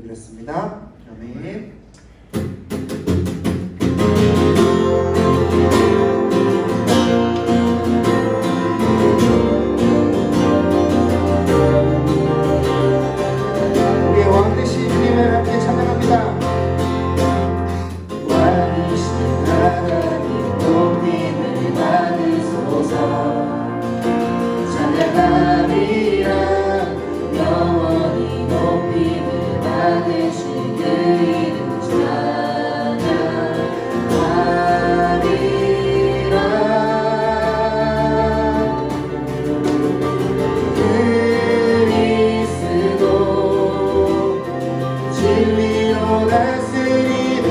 드렸습니다. 아멘. 우리의 왕 되신 주님을 함께 찬양합니다. 왕이신 하나님 높임을 받으소서. 찬양하리라. 영원히 높임을 받으신 그 이름 찬양하리라. 그리스도 진리로 다스리네.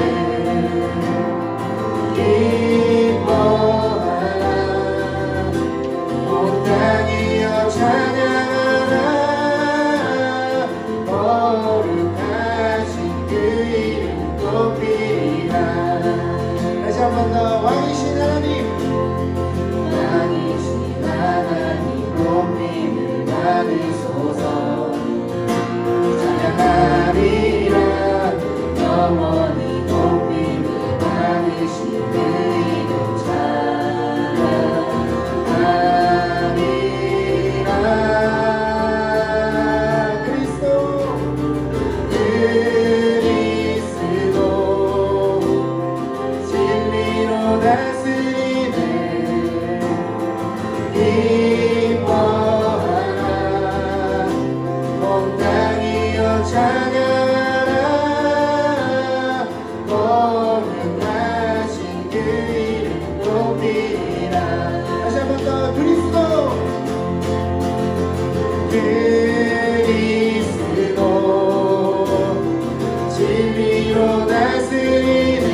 기뻐하라. 온 땅이여 찬양하라. 거룩하신 그 이름 높이리라. 다시 한 번 더. 왕이신 하나님, 왕이신 하나님 높임을 받으소서. 찬양하리라. 영원히 높임을 받으신 그 이름 찬양하리라. 그리스도 진리로 다스리네. 기뻐하라. 온 땅이여 찬양하라. 거룩하신 그 이름 높이리라. 다시 한 번 더. 그리스도 진리로 다스리네.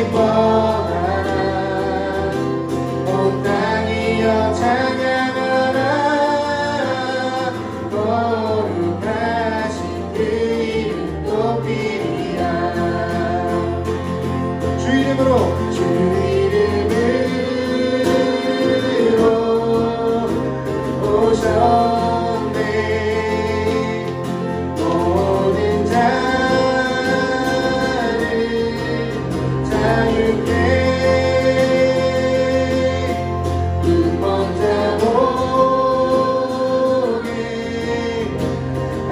기뻐하라. 온 땅이여 찬양하라. 거룩하신 그 이름 높이리라. 주 이름으로 오셨네. 모든 자를 자유케 먼저 보게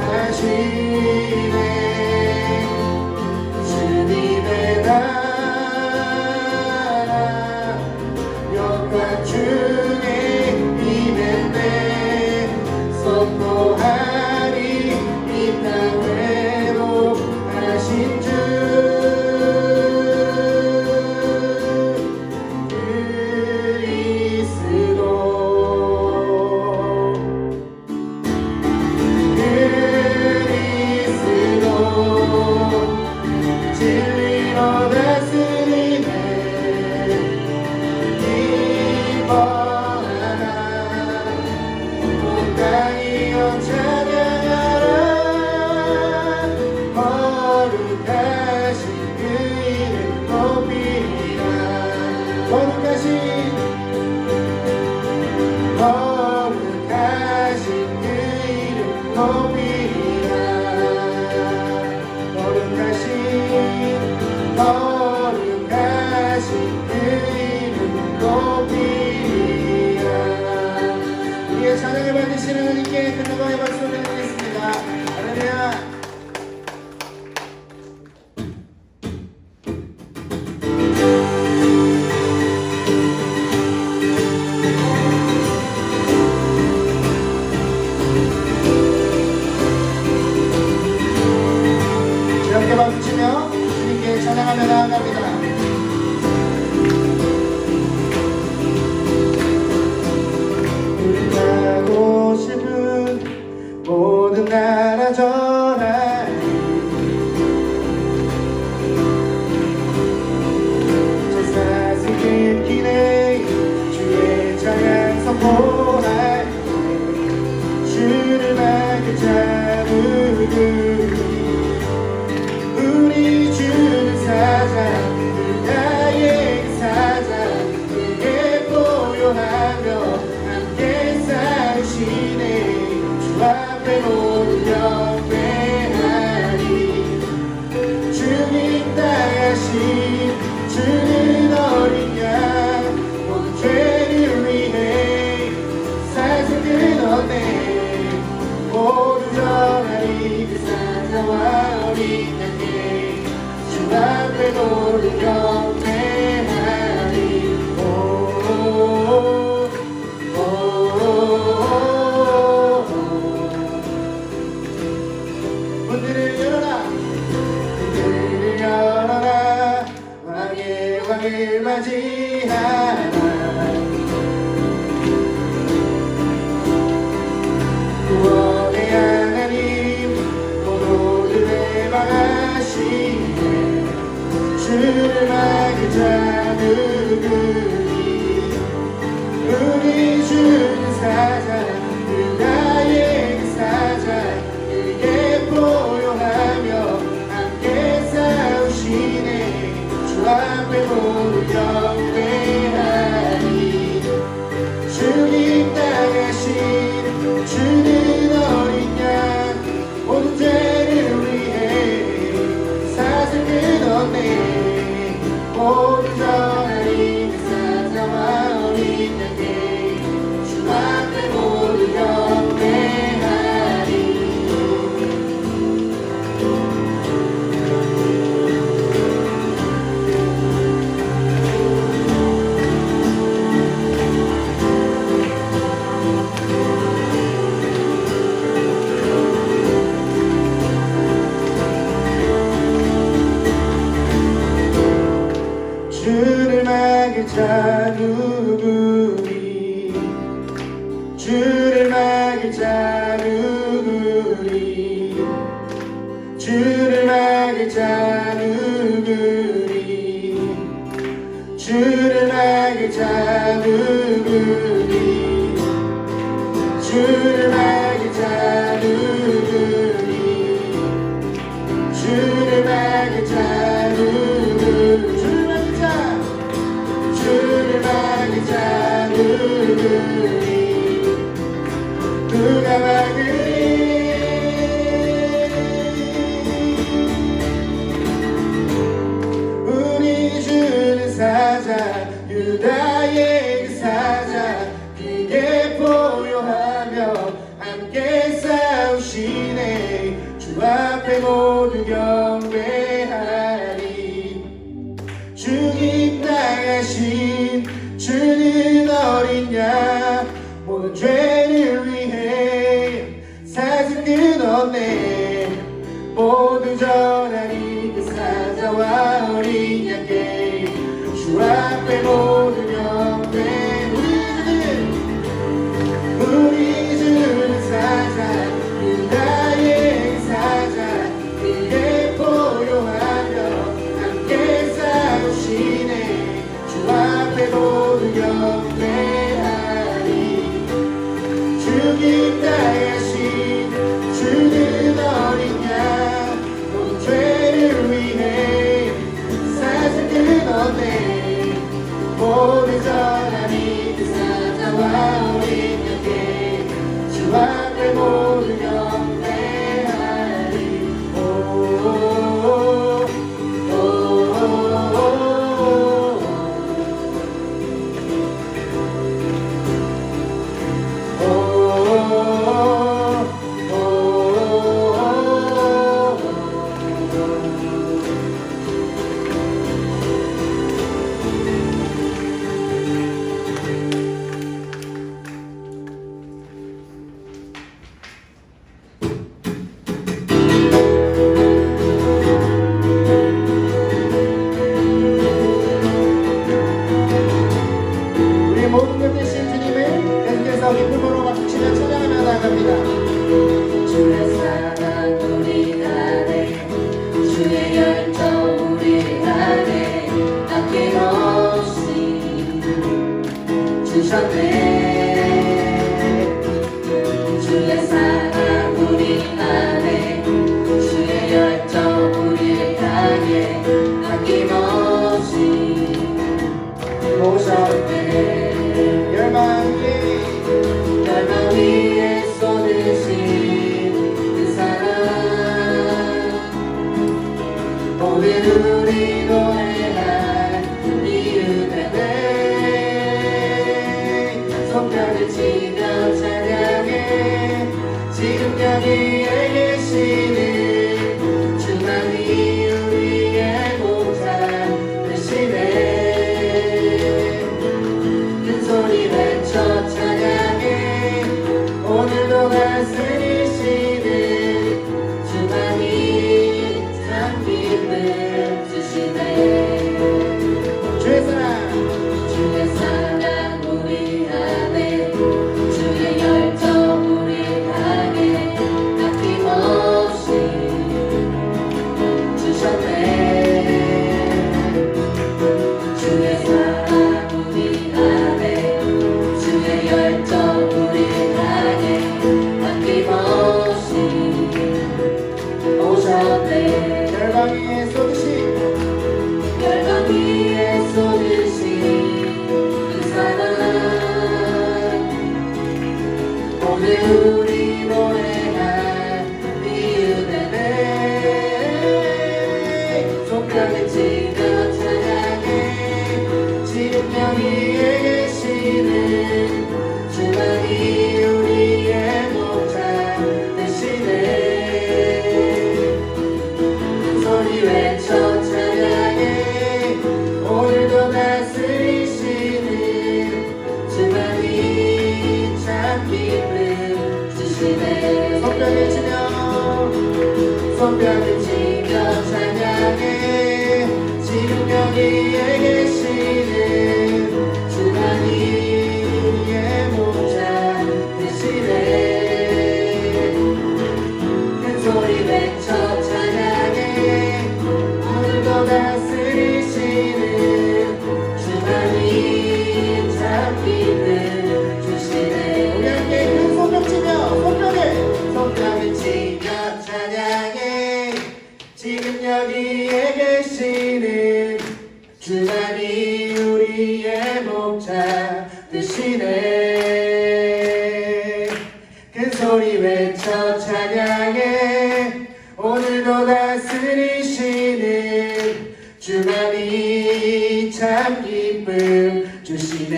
하시네. 주님의 나라 영광 중에 임했네. 선포하리 이 땅 회복하신 주. 그리스도 진리로 다스리네. 기뻐하라. 온 땅이여 찬양하라. 거룩하신 그 이름 높이리라. 거룩하신 그 이름 높이리라. 거룩하신 그 이름 높이리라. 우리의 찬양을 받으시는 하나님께 큰 영광의 박수를 드리겠습니다. 할렐루야. 함께 박수치며 주님께 찬양하며 나아갑니다. 가고 싶은 모든 나라 전하리. 제사슬 깊기네. 주의 찬양 선포하리. 주를 밝게 잡으리. 우리 주 사장 나의 사장 그게 보여하며 함께 사시네. 주 앞에 모여 사자와 어린 양께 주 앞에 모두 경배하리. 문들을 열어라, 문들을 열어라, 왕의 왕을 맞이하라. 구원의 하나님 모두를 막으시네. 주를 막을 자 누구니. 우리 주는 사자, 유다의 그 사자, 그에게 보여하며 함께 싸우시네. 주 앞에 모두 경배하리. 주님 나가신 주는 어린 양 모든 죄를 위해 사슬 끊었네. 모두 전하리 그 사자와 어린 양께 주 앞에 모두 경배하리. 주를 막을 자 누구니. 주를 막을 자 누구니. 주를 막을 자 누구니. 주를 막을 자 누구니. 주를 막을 자 누구니. 주를 막을 자 누구니. 주를 막을 자 누구니. 누가 막으리. 우리 주는 사자, 유다의 그 사자, 그게 보여하며 함께 싸우시네. 주 앞에 모두 경배하리. 주님 나가신 주는 어린 양 모든 죄를 위해 사슬 끊었네. 모두 전하리 그 사자와 어린 양께 주 앞에 모두 경배. 우리 주는 사자, 유다의 사자, 그게 보여하며 함께 싸우시네. 주 앞에 모두 경배하리. 주님 나가신 주는 어린 양 모든 죄를 위해 사슬 끊었네. 모두 전하리 그 사자와 어린 양께 주 앞에 모두 경배하리. 우리 모든 것 되신 주님을 계속해서 기쁨으로 박수치며 찬양하며 나아갑니다. 주의 사랑 우리 안에, 주의 열정 우리 안에 아낌없이 주셨네. 주의 사랑 우리 안에, 주의 열정 우리 안에 아낌없이 모셨네. 열망 위에 쏟으신 그 사랑, 오늘 우리 노래할 이유 되네. 손뼉을 치며 찬양해. 지금 여기에 계시는 열방 위에 쏟으시 열방 위에 쏟으신 그 사랑 오늘 우리 노래할 이유는 손뼉을 치며 찬양해 지금 여기에 계시는 주만이 우리의 목자 되시네 큰 소리 외쳐 찬양해 오늘도 다스리시는 주만이 참 기쁨 주시네 손뼉을 치며 찬양해 지금 여기에 계시는 주만이 우리의 목자 되시네 큰 소리 외쳐 찬양해 오늘도 다스리시는 주만이 참 기쁨 주시네 우리 함께 큰 손뼉 치며 손뼉을 치며 찬양해 지금 여기에 계시는 주만이 우리의 목자 되시네 큰 소리 외쳐 찬양해 오늘도 다스리시는 주만이 참 기쁨 주시네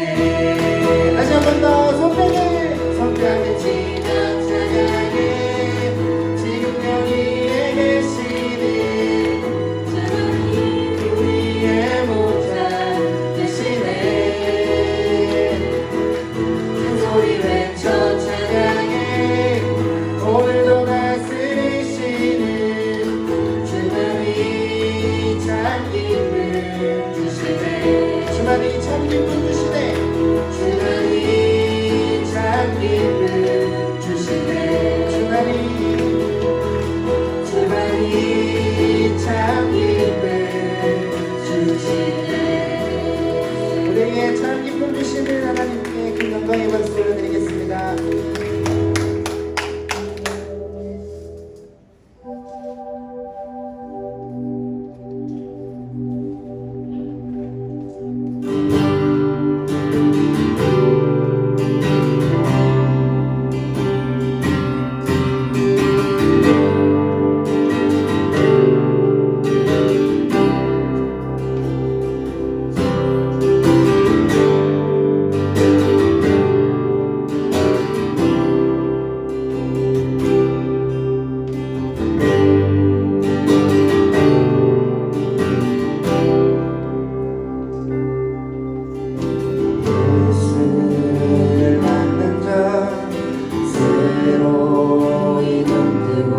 다시 한 번 더 손뼉을 치며 찬양해 지금 여기에 계시는 주만이 우리의 목자 되시네 큰 소리 외쳐 찬양해 오늘도 다스리시는 주만이 참 기쁨 주시네 주만이 참 기쁨 주시네 주만이 참 기쁨 주시네 주만이 참 기쁨 주시네 우리에게 참 기쁨 주시는 하나님께 그 영광의 박수를 드리겠습니다. 예수를 만난 자 새로이 눈뜨고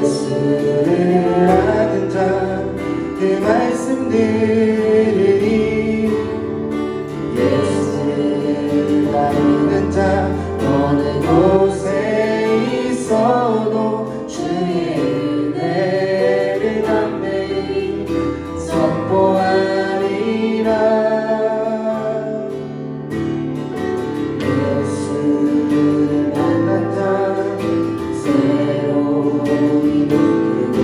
예수를 아는 자 그 말씀 들으니 예수를 아는 자 어느 곳에 있어도 주의 은혜를 담대히 선포하리라 예수를 만난 자 새로이 눈뜨고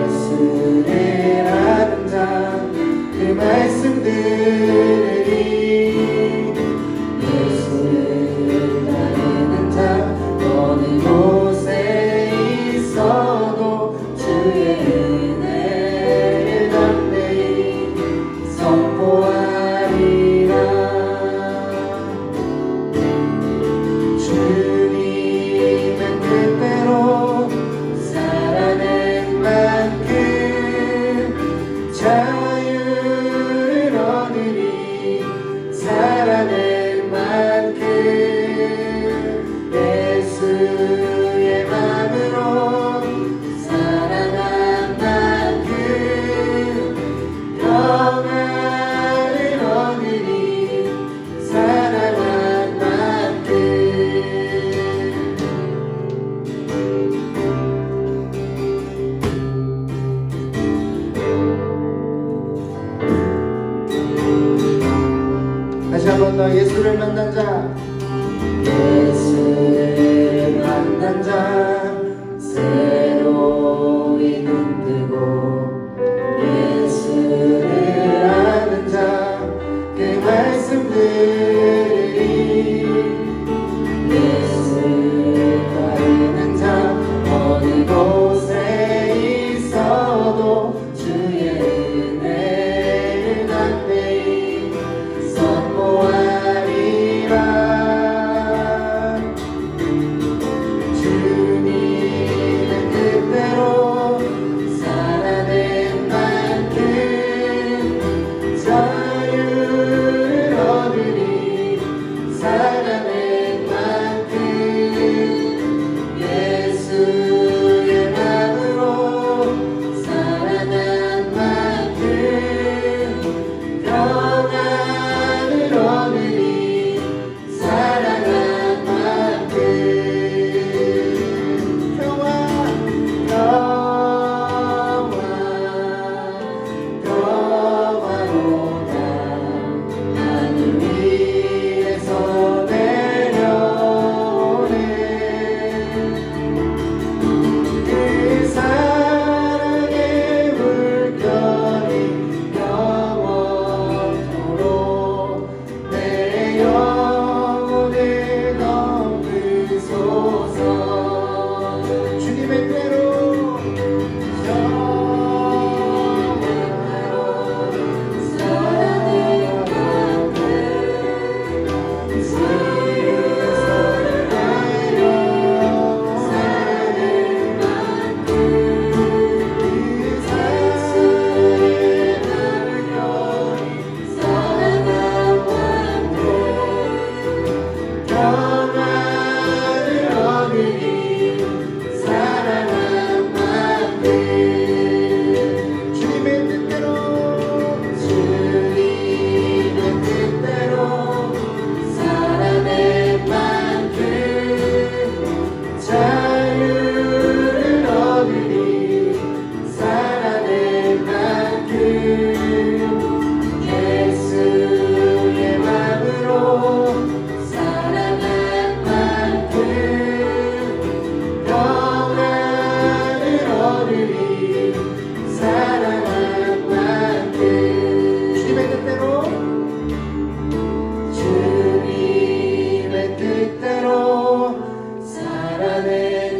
예수를 아는 자 그 말씀 들으니 예수를 아는 자 어느 곳에 있어도 주의 은혜를 담대히 선포하리라 주님은 뜻대로 살아낸 만큼 자유를 얻으니 살아낸 만큼 예수의 마음으로 살아난 만큼 평안을 얻으니 살아난 만큼 다시 한 번 더 예수를 만난 자 예수를 만난 자 새로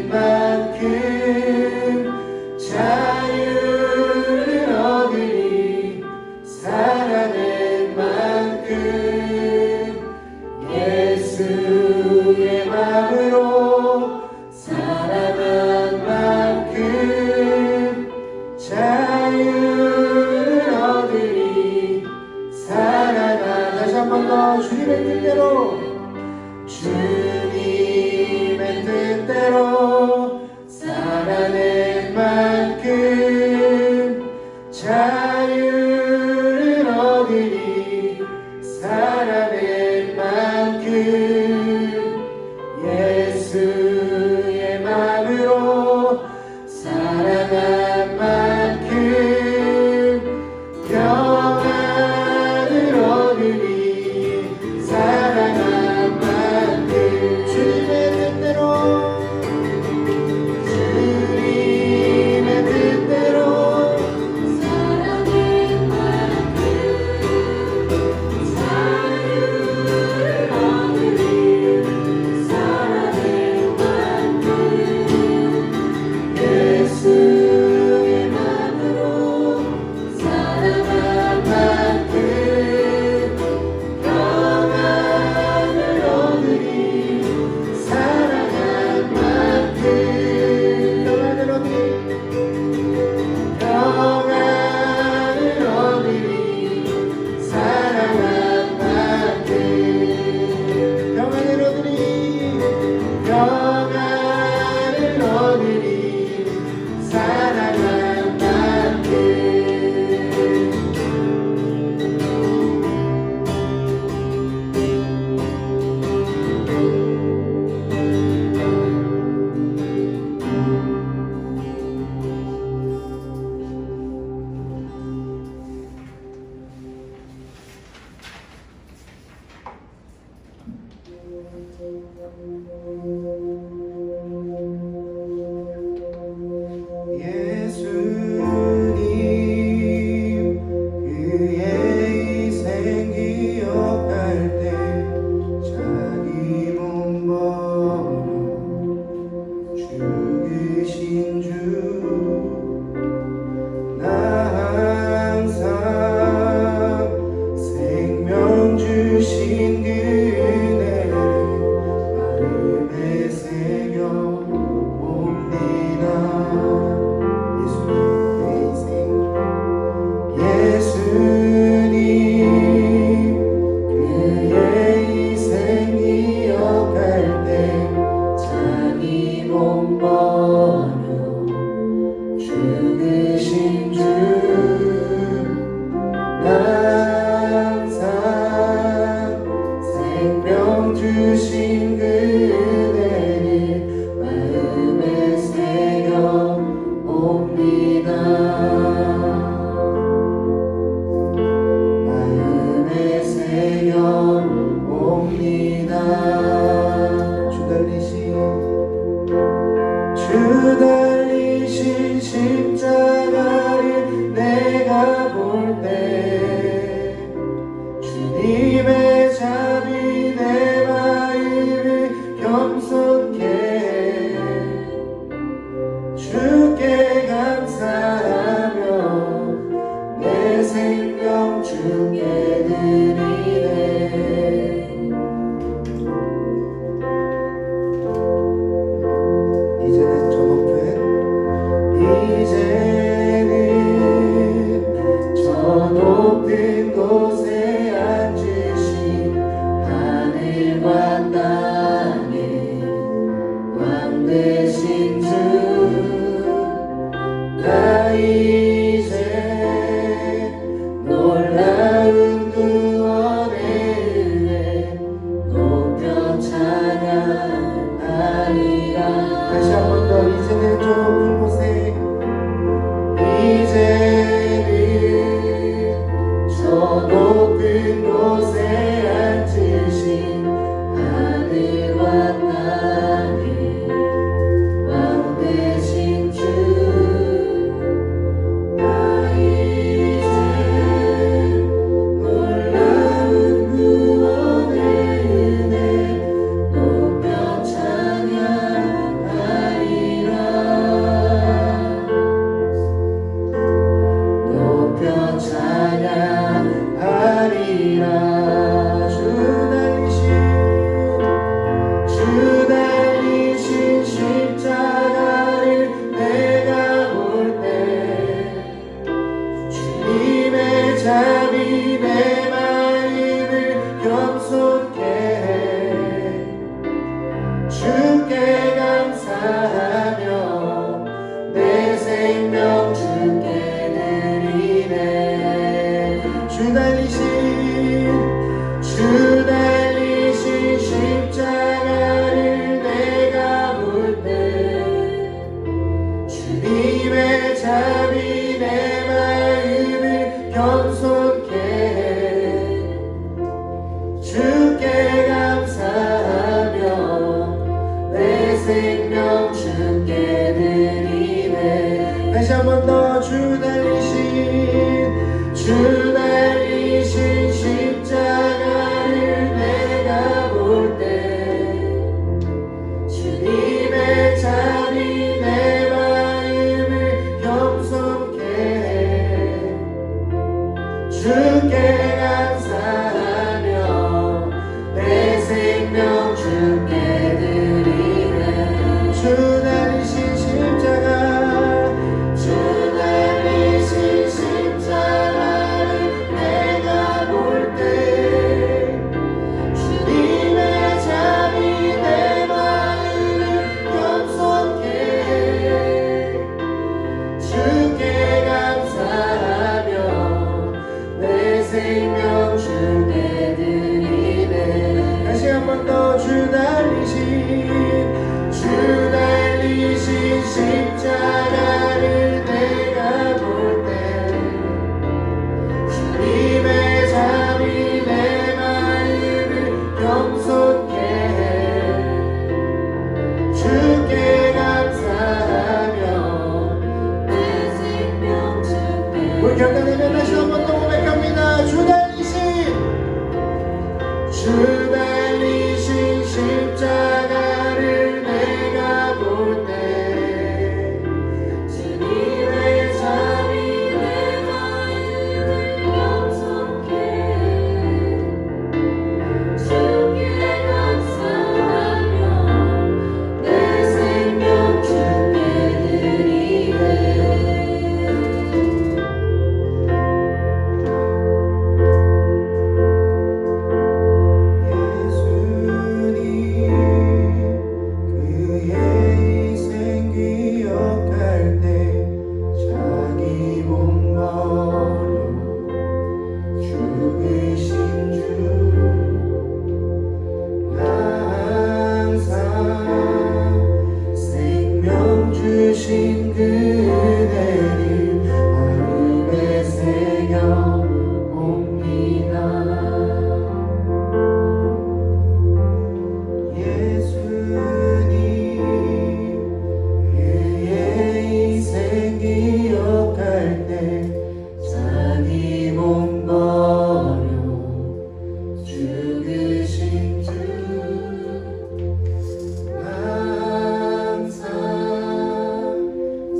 만큼 자유를 얻으리 살아낸 만큼 예수의 마음으로 살아난 만큼 자유를 얻으리 살아난 다시 한 번 더 주님의 뜻대로 주님의 뜻대로 살아낸 만큼 자유를 얻으리 살아낸 만큼 예수의 마음으로 살아난 만큼 평안을 얻으리 살아난 만큼 주님의 뜻대로 주님의 뜻대로 살아낸 만큼 자유를 얻으리 살아낸 만큼 예수의 마음으로 살아난 만큼 평안을 얻으리 살아난 만큼 평안을 얻으리 평안을 얻으리 살아난 만큼 평안을 얻으리 평안을 얻으리 살아난 만큼 예수님 그의 희생 기억할 때 자기 몸 버려 죽으신 주 나 항상 생명 주신 그 은혜를 마음에 새겨 봅니다. 예수님 그의 희생 기억할 때 자기 몸 버려 죽으신 주 나 항상 생명 주신 그 은혜를 마음에 새겨 옵니다. 마음에 새겨 옵니다. 주 달리신 십자가를 내가 볼 때 주님의 자비 내 마음을 겸손케 주께 감사하며 내 생명 주께 드리네. 이제는 저 높은 곳에 앉으신 하늘과 땅의 왕 되신 주 나 이제 놀라운 구원의 은혜 높여 찬양하리라. 다시 한 번 더 이제는 저 높은 곳에 이제는 저 높은 곳에 앉으신 하늘과 땅의 왕 되신 주 나 이제 놀라운 구원의 은혜 높여 찬양하리라. 다시 한 번 더 주 달리신 십자가를 내가 볼 때 주님의 잠이 내 마음을 겸손케 해 주께 감사하며 내 생명 주께 드리네 주 달리신 십자가 주 달리신 십자가를 내가 볼 때 주님의 잠이 내 마음을 겸손케 해 주께 감사하며 내 생명 주께 드리네 다시 한 번 더 주 달리신 십자가를 내가 볼 때 주님의 잠이 내 마음을 겸손케 해 주께 감사하며 내 생명 주께 우리 결단하면 다시 한 번 더 고백합니다 주 달리신 십자가를 내가 볼 때 주님의 잠이 내 마음을 겸손케 해 주께 감사하며 내 생명 주께 드리네 주신 그대를 마음에 새겨 옵니다 예수님 그의 인생 기억할 때 자기 몸 버려 죽으신 주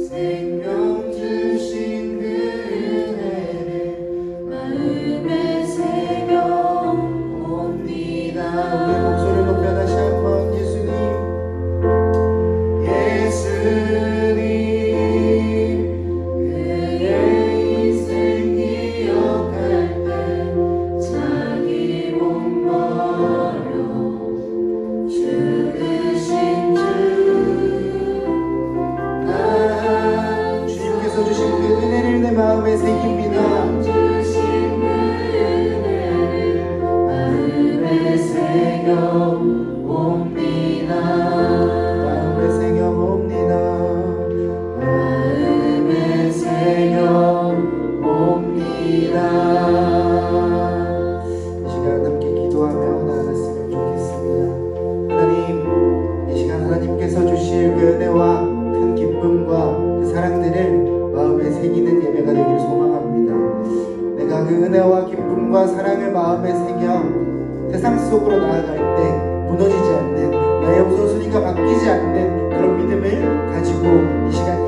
생명 주신 그대를 마음에 새겨 옵니다 우리 목소리를 높여 다시 한번 예수님 그의 인생 기억할 때 자기 몸 버려 죽으신 주 주님께서 주신 그 은혜를 내 마음에 새깁니다 주신 그 은혜를 마음에 새겨 옵니다 마음에 새겨 옵니다 마음에 새겨 옵니다 이 시간 함께 기도하며 나아갔으면 좋겠습니다 하나님 이 시간 하나님께서 주실 그 은혜와 큰 기쁨과 그 사랑들을 마음에 새기는 예배가 되길 소망합니다 내가 그 은혜와 기쁨과 사랑을 마음에 새겨 세상 속으로 나아갈 때 무너지지 않는 나의 우선순위가 바뀌지 않는 그런 믿음을 가지고 이 시간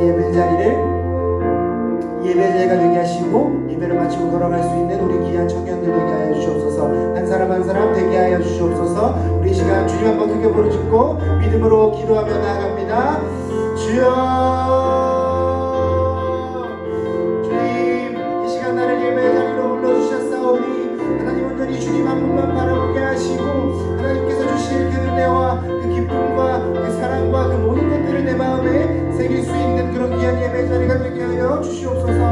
예배자가 되게 하시고 예배를 마치고 돌아갈 수 있는 우리 귀한 청년들 되게 하여 주시옵소서 한 사람 한 사람 되게 하여 주시옵소서 우리 이 시간 주님 한번 크게 부르짖고 믿음으로 기도하며 나아갑니다 주여 주님 이 시간 나를 예배의 자리로 불러주셨사오니 하나님 온전히 주님 한 분만 바라보게 하시고 하나님께서 주실 그 은혜와 그 기쁨과 그 사랑과 그 모든 것들을 내 마음에 새길 수 있는 그런 귀한 예배의 자리가 되게 하여 주시옵소서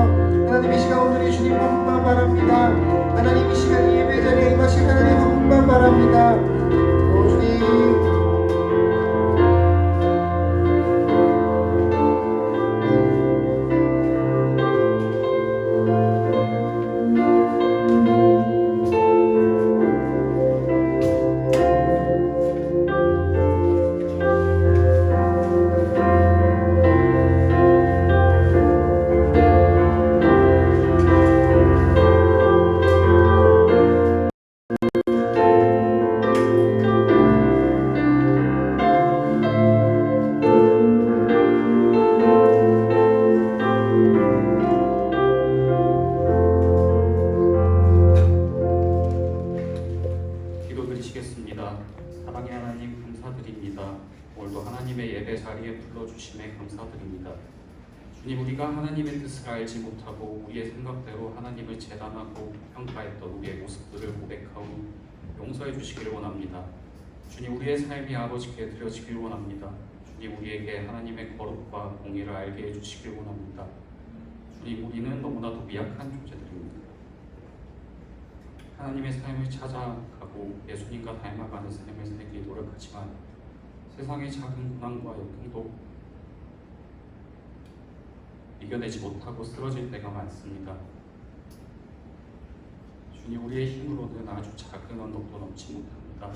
하나님 이 시간 온전히 주님 한 분만 바랍니다 하나님 이 시간 이 예배의 자리에 임하실 하나님 한 분만 바랍니다 오 주님 불러주심에 감사드립니다. 주님, 우리가 하나님의 뜻을 알지 못하고 우리의 생각대로 하나님을 재단하고 평가했던 우리의 모습들을 고백하고 용서해 주시기를 원합니다. 주님, 우리의 삶이 아버지께 드려지길 원합니다. 주님, 우리에게 하나님의 거룩과 공의를 알게 해주시길 원합니다. 주님, 우리는 너무나도 미약한 존재들입니다. 하나님의 삶을 찾아가고 예수님과 닮아가는 삶을 살기 노력하지만 세상의 작은 고난과 역경도 이겨내지 못하고 쓰러질 때가 많습니다. 주님, 우리의 힘으로는 아주 작은 언덕도 넘지 못합니다.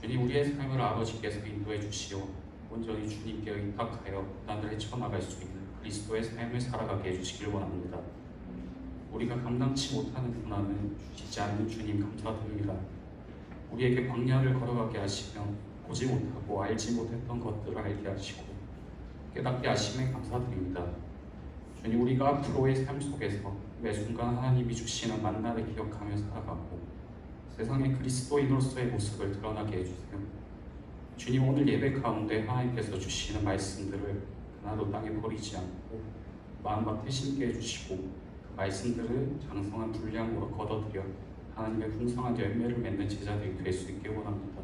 주님, 우리의 삶을 아버지께서 인도해 주시어 온전히 주님께 의탁하여 고난을 헤쳐나갈 수 있는 그리스도의 삶을 살아가게 해주시길 원합니다. 우리가 감당치 못하는 고난을 주시지 않는 주님 감사드립니다. 우리에게 광야를 걸어가게 하시며 보지 못하고 알지 못했던 것들을 알게 하시고 깨닫게 하심에 감사드립니다. 주님, 우리가 앞으로의 삶 속에서 매 순간 하나님이 주시는 만나를 기억하며 살아가고 세상의 그리스도인으로서의 모습을 드러나게 해주세요. 주님, 오늘 예배 가운데 하나님께서 주시는 말씀들을 그날로 땅에 버리지 않고 마음밭에 심게 해주시고 그 말씀들을 장성한 분량으로 걷어들여 하나님의 풍성한 열매를 맺는 제자들이 될 수 있게 원합니다.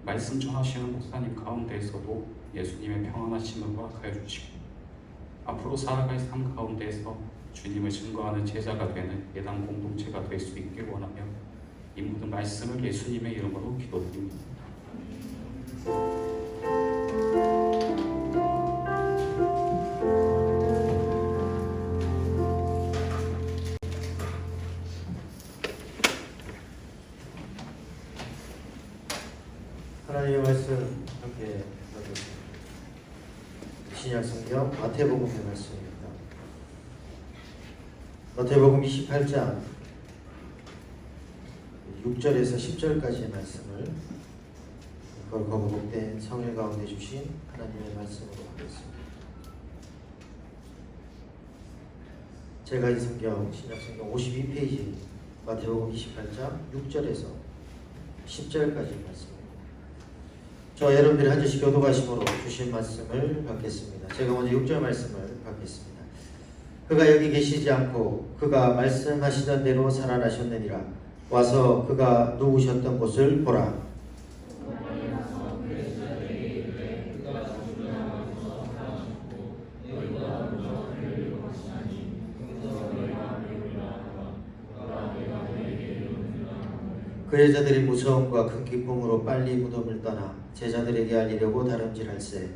말씀 전하시는 목사님 가운데에서도 예수님의 평안하심을 허락하여 주시고 앞으로 살아갈 삶 가운데에서 주님을 증거하는 제자가 되는 예당 공동체가 될 수 있게 원하며 이 모든 말씀을 예수님의 이름으로 기도드립니다. 하나님의 말씀 함께 나누겠습니다. 신약성경 마태복음의 말씀입니다. 마태복음 28장 6절에서 10절까지의 말씀을 거듭된 성일 가운데 주신 하나님의 말씀으로 하겠습니다. 제가 이 성경 신약성경 52페이지 마태복음 28장 6절에서 10절까지의 말씀입니다. 저 여러분들이 한 절씩 교독하심으로 주신 말씀을 받겠습니다. 제가 먼저 6절 말씀을 받겠습니다. 그가 여기 계시지 않고 그가 말씀하시던 대로 살아나셨느니라. 와서 그가 누우셨던 곳을 보라. 그 여자들이 무서움과 큰 기쁨으로 빨리 무덤을 떠나 제자들에게 알리려고 다름질할세.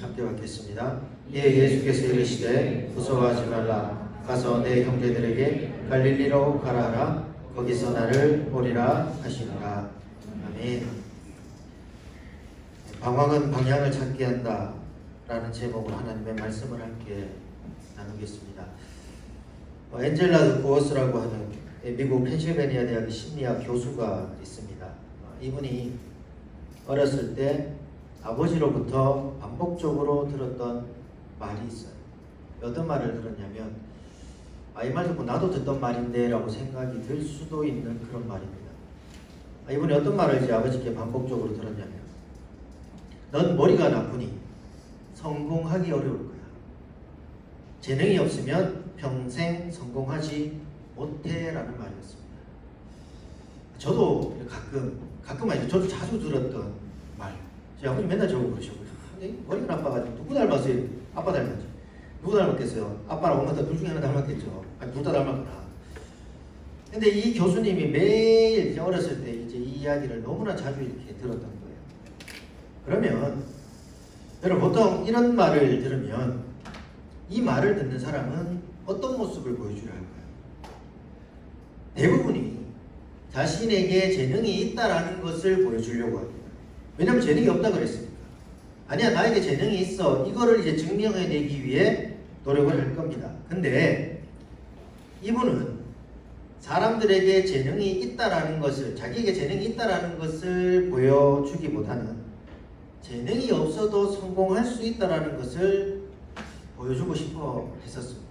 함께 받겠습니다. 예수께서 이르시되 무서워하지 말라. 가서 내 형제들에게 갈릴리로 가라 하라. 거기서 나를 보리라 하시니라. 아멘. 방황은 방향을 찾게 한다 라는 제목으로 하나님의 말씀을 함께 나누겠습니다. 엔젤라 구어스라고 하는 미국 펜실베니아 대학의 심리학 교수가 있습니다. 이분이 어렸을 때 아버지로부터 반복적으로 들었던 말이 있어요. 어떤 말을 들었냐면 이 말 듣고 나도 듣던 말인데 라고 생각이 들 수도 있는 그런 말입니다. 이분이 어떤 말을 이제 아버지께 반복적으로 들었냐면 넌 머리가 나쁘니 성공하기 어려울 거야. 재능이 없으면 평생 성공하지 못해 라는 말이었습니다. 저도 가끔 아니죠. 저도 자주 들었던 말. 제 아버지 맨날 저보고 그러셨고요. 머리가 나빠가지고 누구 닮았어요? 아빠 닮았지. 누구 닮았겠어요? 아빠랑 엄마 둘 중에 하나 닮았겠죠. 아니 둘 다 닮았구나. 근데 이 교수님이 매일 이제 어렸을 때 이제 이 이야기를 너무나 자주 이렇게 들었던 거예요. 그러면 여러분 보통 이런 말을 들으면 이 말을 듣는 사람은 어떤 모습을 보여줘야 할까요? 대부분이 자신에게 재능이 있다라는 것을 보여주려고 합니다. 왜냐하면 재능이 없다 그랬으니까. 아니야, 나에게 재능이 있어. 이거를 이제 증명해내기 위해 노력을 할 겁니다. 근데 이분은 사람들에게 재능이 있다라는 것을, 자기에게 재능이 있다라는 것을 보여주기보다는 재능이 없어도 성공할 수 있다라는 것을 보여주고 싶어 했었습니다.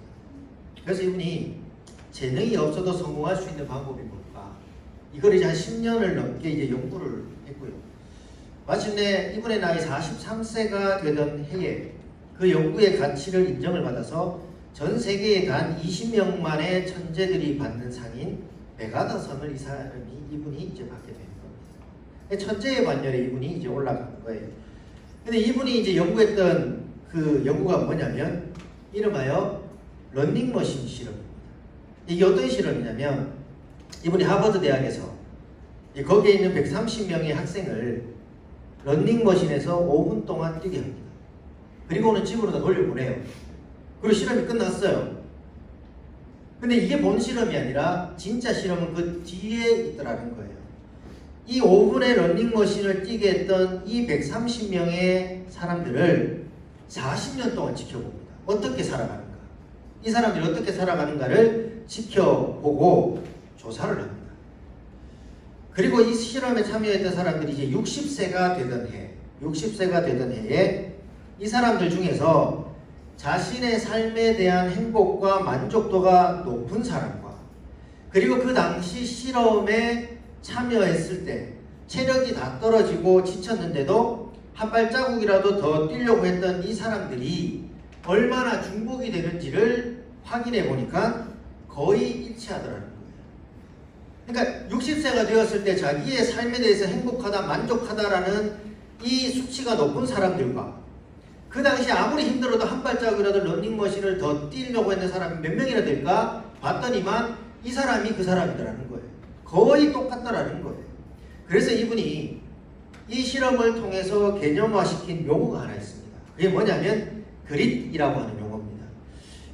그래서 이분이 재능이 없어도 성공할 수 있는 방법이 뭘까? 이걸 이제 한 10년을 넘게 이제 연구를 했고요. 마침내 이분의 나이 43세가 되던 해에 그 연구의 가치를 인정을 받아서 전 세계에 단 20명만의 천재들이 받는 상인 메가더상을 이분이 이제 받게 되는 겁니다. 천재의 반열에 이분이 이제 올라가는 거예요. 근데 이분이 이제 연구했던 그 연구가 뭐냐면 이름하여 러닝머신 실험입니다. 이게 어떤 실험이냐면 이분이 하버드 대학에서 거기에 있는 130명의 학생을 러닝머신에서 5분 동안 뛰게 합니다. 그리고는 집으로 다 돌려보내요. 그리고 실험이 끝났어요. 근데 이게 본 실험이 아니라 진짜 실험은 그 뒤에 있더라는 거예요. 이 5분의 러닝머신을 뛰게 했던 이 130명의 사람들을 40년 동안 지켜봅니다. 어떻게 살아가는가? 이 사람들이 어떻게 살아가는가를 지켜보고 조사를 합니다. 그리고 이 실험에 참여했던 사람들이 이제 60세가 되던 해에 이 사람들 중에서 자신의 삶에 대한 행복과 만족도가 높은 사람과 그리고 그 당시 실험에 참여했을 때 체력이 다 떨어지고 지쳤는데도 한 발자국이라도 더 뛰려고 했던 이 사람들이 얼마나 중복이 되는지를 확인해 보니까 거의 일치하더라는 거예요. 그러니까 60세가 되었을 때 자기의 삶에 대해서 행복하다, 만족하다라는 이 수치가 높은 사람들과 그 당시 아무리 힘들어도 한 발자국이라도 러닝머신을 더 뛰려고 했는 사람이 몇 명이나 될까 봤더니만 이 사람이 그 사람이더라는 거예요. 거의 똑같더라는 거예요. 그래서 이분이 이 실험을 통해서 개념화시킨 용어가 하나 있습니다. 그게 뭐냐면 그릿이라고 하는 용어입니다.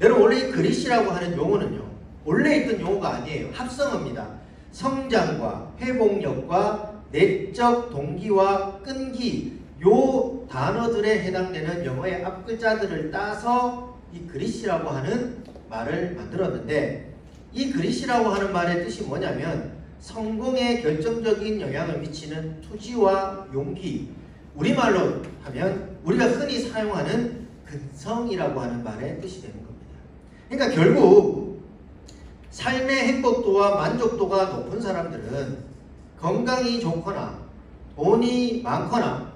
여러분 원래 이 그릿이라고 하는 용어는요 원래 있던 용어가 아니에요. 합성어입니다. 성장과 회복력과 내적 동기와 끈기 요 단어들에 해당되는 영어의 앞글자들을 따서 이 그릿이라고 하는 말을 만들었는데 이 그릿이라고 하는 말의 뜻이 뭐냐면 성공에 결정적인 영향을 미치는 투지와 용기, 우리말로 하면 우리가 흔히 사용하는 근성이라고 하는 말의 뜻이 되는 겁니다. 그러니까 결국 삶의 행복도와 만족도가 높은 사람들은 건강이 좋거나 돈이 많거나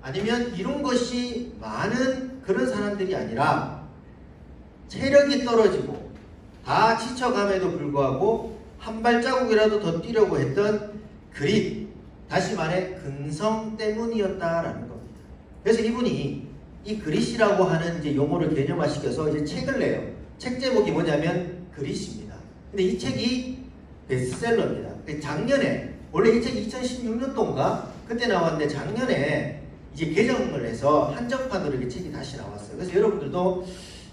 아니면 이룬 것이 많은 그런 사람들이 아니라 체력이 떨어지고 다 지쳐감에도 불구하고 한 발자국이라도 더 뛰려고 했던 그릿, 다시 말해 근성 때문이었다라는 겁니다. 그래서 이분이 이 그릿이라고 하는 이제 용어를 개념화시켜서 이제 책을 내요. 책 제목이 뭐냐면 그릿입니다. 근데 이 책이 베스트셀러입니다. 작년에 원래 이 책이 2016년도인가 그때 나왔는데 작년에 이제 개정을 해서 한정판으로 이렇게 책이 다시 나왔어요. 그래서 여러분들도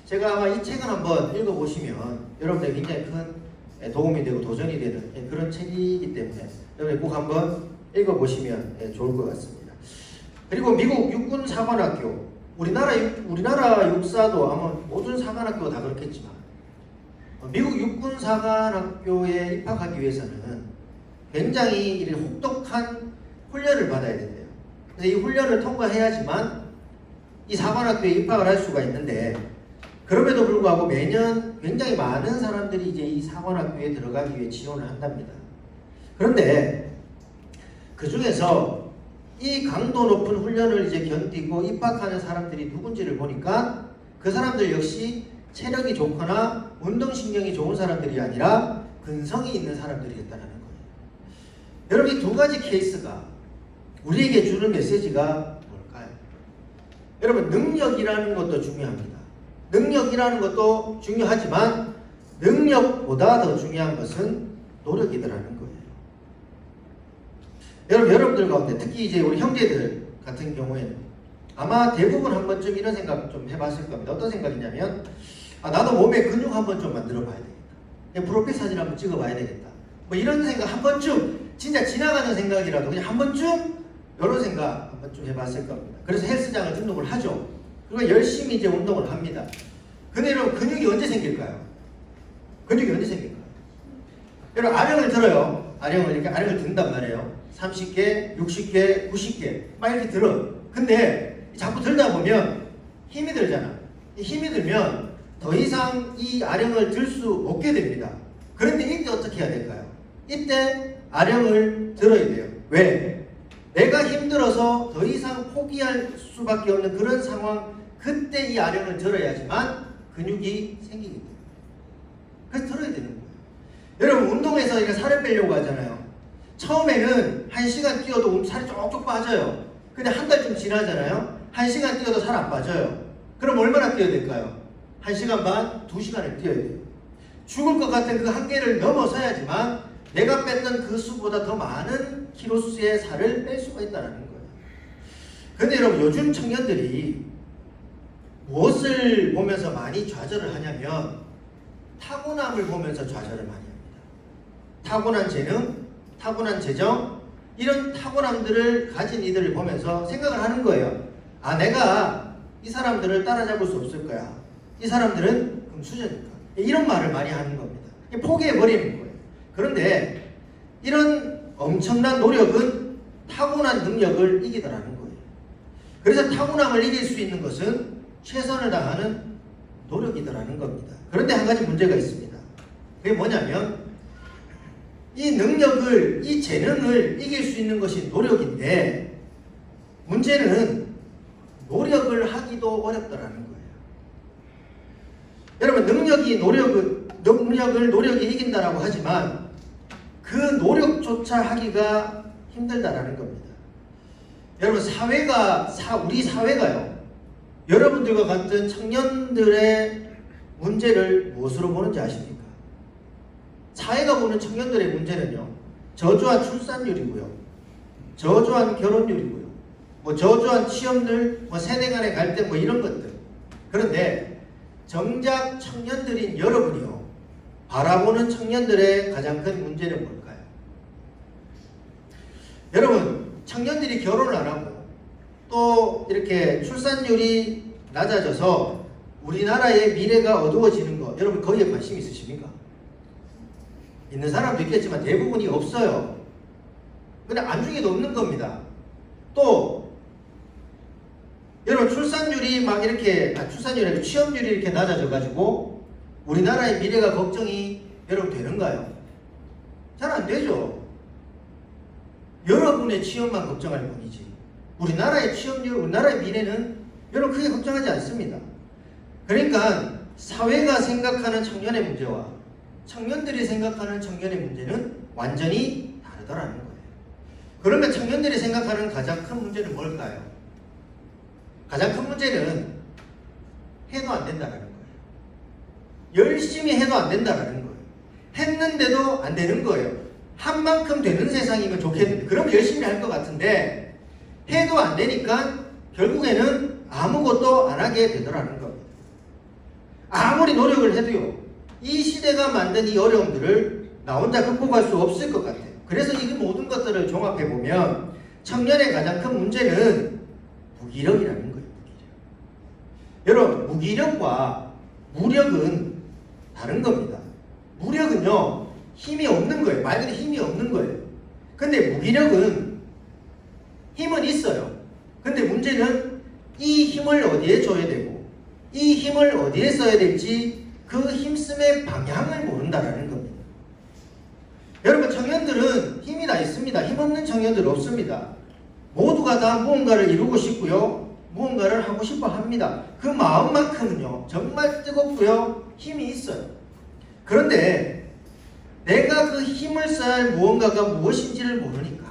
제가 아마 이 책을 한번 읽어보시면 여러분들 굉장히 큰 도움이 되고 도전이 되는 그런 책이기 때문에 여러분들 꼭 한번 읽어보시면 좋을 것 같습니다. 그리고 미국 육군 사관학교, 우리나라 육사도 아마 모든 사관학교가 다 그렇겠지만 미국 육군 사관학교에 입학하기 위해서는 굉장히 이런 혹독한 훈련을 받아야 된대요. 그래서 이 훈련을 통과해야지만 이 사관학교에 입학을 할 수가 있는데 그럼에도 불구하고 매년 굉장히 많은 사람들이 이제 이 사관학교에 들어가기 위해 지원을 한답니다. 그런데 그 중에서 이 강도 높은 훈련을 이제 견디고 입학하는 사람들이 누군지를 보니까 그 사람들 역시 체력이 좋거나 운동신경이 좋은 사람들이 아니라 근성이 있는 사람들이었다는 거예요. 여러분 이 두 가지 케이스가 우리에게 주는 메시지가 뭘까요? 여러분 능력이라는 것도 중요합니다. 능력이라는 것도 중요하지만 능력보다 더 중요한 것은 노력이더라는 거예요. 여러분들 가운데 특히 이제 우리 형제들 같은 경우에는 아마 대부분 한 번쯤 이런 생각 좀 해봤을 겁니다. 어떤 생각이냐면 나도 몸에 근육 한번 좀 만들어 봐야 되겠다. 프로필 사진 한번 찍어 봐야 되겠다. 뭐 이런 생각 한 번쯤 진짜 지나가는 생각이라도 그냥 한 번쯤 이런 생각 한 번쯤 해봤을 겁니다. 그래서 헬스장을 등록을 하죠. 그리고 열심히 이제 운동을 합니다. 근데 여러분 근육이 언제 생길까요? 근육이 언제 생길까요? 여러분 아령을 들어요. 이렇게 아령을 든단 말이에요. 30개, 60개, 90개 막 이렇게 들어. 근데 자꾸 들다 보면 힘이 들잖아. 힘이 들면 더 이상 이 아령을 들 수 없게 됩니다. 그런데 이때 어떻게 해야 될까요? 이때 아령을 들어야 돼요. 왜? 내가 힘들어서 더 이상 포기할 수밖에 없는 그런 상황, 그때 이 아령을 들어야지만 근육이 생기기 때문에. 그래서 들어야 되는 거예요. 여러분 운동에서 이렇게 살을 빼려고 하잖아요. 처음에는 1시간 뛰어도 살이 쪽쪽 빠져요. 근데 한 달쯤 지나잖아요. 1시간 뛰어도 살 안 빠져요. 그럼 얼마나 뛰어야 될까요? 1시간 반, 2시간을 뛰어야 돼요. 죽을 것 같은 그 한계를 넘어서야지만 내가 뺐던 그 수보다 더 많은 키로수의 살을 뺄 수가 있다는 거예요. 근데 여러분 요즘 청년들이 무엇을 보면서 많이 좌절을 하냐면 타고남을 보면서 좌절을 많이 합니다. 타고난 재능, 타고난 재정, 이런 타고남들을 가진 이들을 보면서 생각을 하는 거예요. 아, 내가 이 사람들을 따라잡을 수 없을 거야. 이 사람들은 금수저니까. 이런 말을 많이 하는 겁니다. 포기해버리는 거예요. 그런데 이런 엄청난 노력은 타고난 능력을 이기더라는 거예요. 그래서 타고남을 이길 수 있는 것은 최선을 다하는 노력이더라는 겁니다. 그런데 한 가지 문제가 있습니다. 그게 뭐냐면 이 능력을, 이 재능을 이길 수 있는 것이 노력인데 문제는 노력을 하기도 어렵다라는 거예요. 여러분 능력이 노력이 이긴다라고 하지만 그 노력조차 하기가 힘들다라는 겁니다. 여러분 우리 사회가요. 여러분들과 같은 청년들의 문제를 무엇으로 보는지 아십니까? 사회가 보는 청년들의 문제는요. 저조한 출산율이고요. 저조한 결혼율이고요. 저조한 취업률, 세대 간의 갈등 이런 것들. 그런데 정작 청년들인 여러분이요. 바라보는 청년들의 가장 큰 문제는 뭘까요? 여러분 청년들이 결혼을 안 하고 또 이렇게 출산율이 낮아져서 우리나라의 미래가 어두워지는 거 여러분 거기에 관심 있으십니까? 있는 사람도 있겠지만 대부분이 없어요. 근데 안중에도 없는 겁니다. 또 여러분 출산율이 취업률이 이렇게 낮아져 가지고 우리나라의 미래가 걱정이 여러분 되는가요? 잘 안 되죠. 여러분의 취업만 걱정할 뿐이지 우리나라의 취업률, 우리나라의 미래는 여러분 크게 걱정하지 않습니다. 그러니까 사회가 생각하는 청년의 문제와 청년들이 생각하는 청년의 문제는 완전히 다르더라는 거예요. 그러면 청년들이 생각하는 가장 큰 문제는 뭘까요? 가장 큰 문제는 해도 안 된다는 거예요. 열심히 해도 안 된다는 거예요. 했는데도 안 되는 거예요. 한 만큼 되는 세상이면 좋겠는데 그럼 열심히 할 것 같은데 해도 안 되니까 결국에는 아무것도 안 하게 되더라는 겁니다. 아무리 노력을 해도요. 이 시대가 만든 이 어려움들을 나 혼자 극복할 수 없을 것 같아요. 그래서 이 모든 것들을 종합해보면 청년의 가장 큰 문제는 무기력이라는 거예요. 여러분 무기력과 무력은 다른 겁니다. 무력은요 힘이 없는 거예요. 말 그대로 힘이 없는 거예요. 근데 무기력은 힘은 있어요. 근데 문제는 이 힘을 어디에 줘야 되고 이 힘을 어디에 써야 될지 그 힘씀의 방향을 모른다는 겁니다. 여러분 청년들은 힘이 다 있습니다. 힘없는 청년들 없습니다. 모두가 다 무언가를 이루고 싶고요. 무언가를 하고 싶어 합니다. 그 마음만큼은요 정말 뜨겁고요 힘이 있어요. 그런데 내가 그 힘을 써야 할 무언가가 무엇인지를 모르니까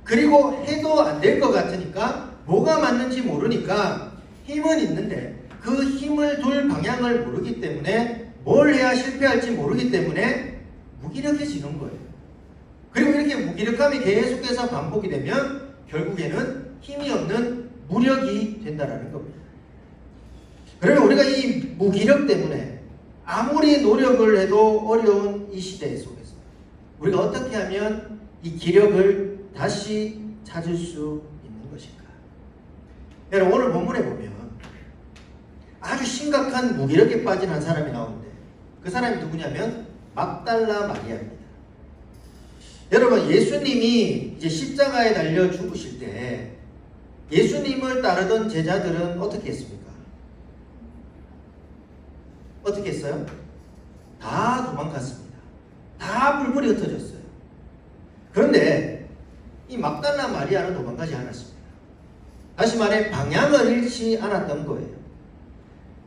그리고 해도 안 될 것 같으니까 뭐가 맞는지 모르니까 힘은 있는데 그 힘을 둘 방향을 모르기 때문에 뭘 해야 실패할지 모르기 때문에 무기력해지는 거예요. 그리고 이렇게 무기력함이 계속해서 반복이 되면 결국에는 힘이 없는 무력이 된다는 겁니다. 그러면 우리가 이 무기력 때문에 아무리 노력을 해도 어려운 이 시대 속에서 우리가 어떻게 하면 이 기력을 다시 찾을 수 있는 것일까? 여러분 오늘 본문에 보면 아주 심각한 무기력에 빠진 한 사람이 나오는데 그 사람이 누구냐면 막달라 마리아입니다. 여러분 예수님이 이제 십자가에 달려 죽으실 때 예수님을 따르던 제자들은 어떻게 했습니까? 어떻게 했어요? 다 도망갔습니다. 다 불불이 흩어졌어요. 그런데 이 막달라 마리아는 도망가지 않았습니다. 다시 말해 방향을 잃지 않았던 거예요.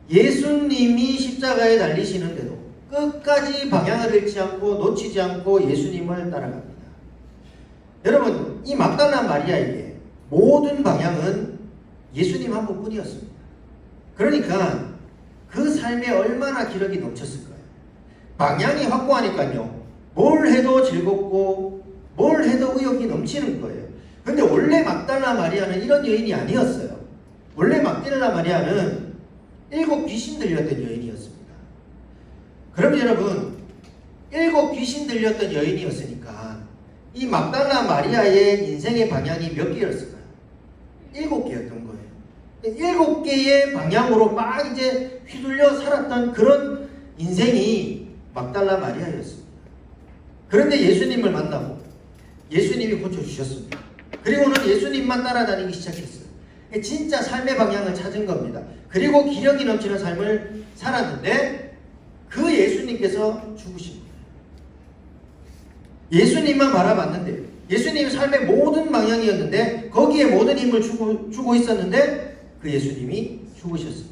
예수님이 십자가에 달리시는데도 끝까지 방향을 잃지 않고 놓치지 않고 예수님을 따라갑니다. 여러분, 이 막달라 마리아에게 모든 방향은 예수님 한 분뿐이었습니다. 그러니까 그 삶에 얼마나 기력이 넘쳤을까요? 방향이 확고하니까요, 뭘 해도 즐겁고 뭘 해도 의욕이 넘치는 거예요. 근데 원래 막달라 마리아는 이런 여인이 아니었어요. 원래 막달라 마리아는 7 귀신 들렸던 여인이었습니다. 그럼 여러분, 7 귀신 들렸던 여인이었으니까 이 막달라 마리아의 인생의 방향이 몇 개였을까요? 7개였던 거예요. 7개의 방향으로 막 이제 휘둘려 살았던 그런 인생이 막달라 마리아였습니다. 그런데 예수님을 만나고 예수님이 고쳐주셨습니다. 그리고는 예수님만 따라다니기 시작했어요. 진짜 삶의 방향을 찾은 겁니다. 그리고 기력이 넘치는 삶을 살았는데 그 예수님께서 죽으신 거예요. 예수님만 바라봤는데, 예수님이 삶의 모든 방향이었는데 거기에 모든 힘을 주고 있었는데 그 예수님이 죽으셨습니다.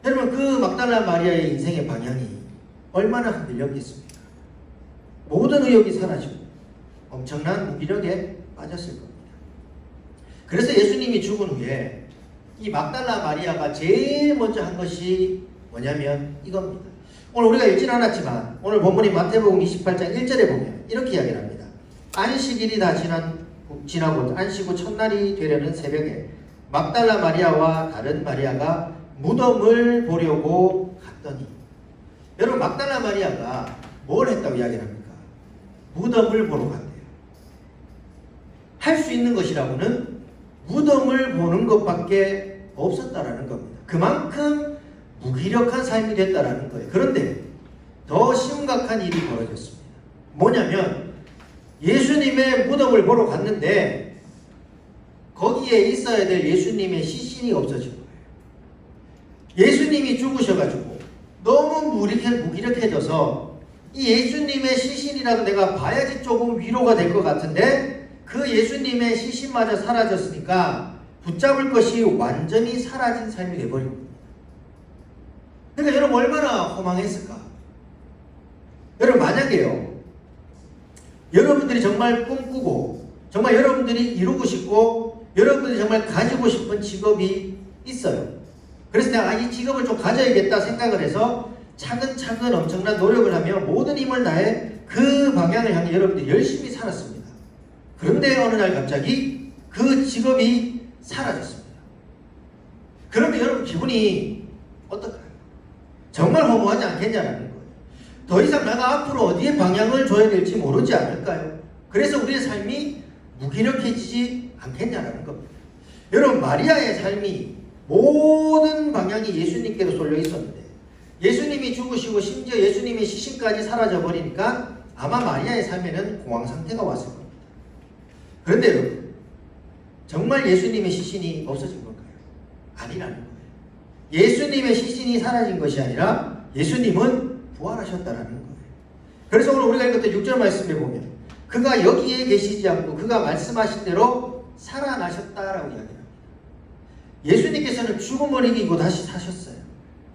여러분, 그 막달라 마리아의 인생의 방향이 얼마나 흔들렸겠습니까? 모든 의욕이 사라지고 엄청난 무기력에 빠졌을 겁니다. 그래서 예수님이 죽은 후에 이 막달라 마리아가 제일 먼저 한 것이 뭐냐면 이겁니다. 오늘 우리가 읽진 않았지만 오늘 본문인 마태복음 28장 1절에 보면 이렇게 이야기를 합니다. 안식일이 다 지나고 안식 후 첫날이 되려는 새벽에 막달라 마리아와 다른 마리아가 무덤을 보려고 갔더니, 여러분, 막달라 마리아가 뭘 했다고 이야기를 합니까? 무덤을 보러 갔대요. 할 수 있는 것이라고는 무덤을 보는 것밖에 없었다라는 겁니다. 그만큼 무기력한 삶이 됐다라는 거예요. 그런데 더 심각한 일이 벌어졌습니다. 뭐냐면 예수님의 무덤을 보러 갔는데 거기에 있어야 될 예수님의 시신이 없어진 거예요. 예수님이 죽으셔가지고 너무 무기력해져서 이 예수님의 시신이라도 내가 봐야지 조금 위로가 될 것 같은데 그 예수님의 시신마저 사라졌으니까 붙잡을 것이 완전히 사라진 삶이 되어버린 겁니다. 그러니까 여러분, 얼마나 허망했을까? 여러분, 만약에요, 여러분들이 정말 꿈꾸고 정말 여러분들이 이루고 싶고 여러분들이 정말 가지고 싶은 직업이 있어요. 그래서 내가 이 직업을 좀 가져야겠다 생각을 해서 차근차근 엄청난 노력을 하며 모든 힘을 다해 그 방향을 향해 여러분들이 열심히 살았습니다. 그런데 어느 날 갑자기 그 직업이 사라졌습니다. 그러면 여러분 기분이 어떨까요? 정말 허무하지 않겠냐는 거예요. 더 이상 내가 앞으로 어디에 방향을 줘야 될지 모르지 않을까요? 그래서 우리의 삶이 무기력해지지 않겠냐는 겁니다. 여러분, 마리아의 삶이 모든 방향이 예수님께로 쏠려 있었는데 예수님이 죽으시고 심지어 예수님의 시신까지 사라져 버리니까 아마 마리아의 삶에는 공황 상태가 왔을 겁니다. 그런데 여러분, 정말 예수님의 시신이 없어진 걸까요? 아니라는 거예요. 예수님의 시신이 사라진 것이 아니라 예수님은 부활하셨다라는 거예요. 그래서 오늘 우리가 읽었던 6절 말씀에 보면 그가 여기에 계시지 않고 그가 말씀하신 대로 살아나셨다라고 이야기합니다. 예수님께서는 죽음을 이기고 다시 사셨어요.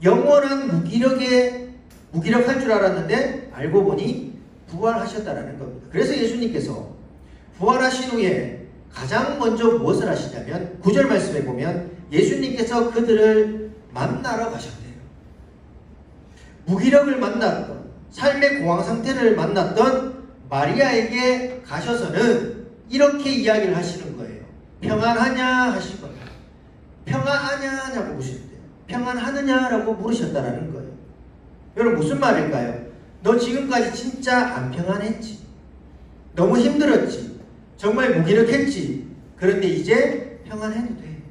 영원한 무기력할 줄 알았는데 알고 보니 부활하셨다라는 겁니다. 그래서 예수님께서 부활하신 후에 가장 먼저 무엇을 하시냐면 9절 말씀에 보면 예수님께서 그들을 만나러 가셨대요. 무기력을 만났던, 삶의 공황 상태를 만났던 마리아에게 가셔서는 이렇게 이야기를 하시는 거예요. 평안하냐 하시거든요. 평안하냐고 물으셨대요. 평안하느냐라고 물으셨다라는 거예요. 여러분, 무슨 말일까요? 너 지금까지 진짜 안 평안했지? 너무 힘들었지? 정말 무기력했지? 그런데 이제 평안해도 돼.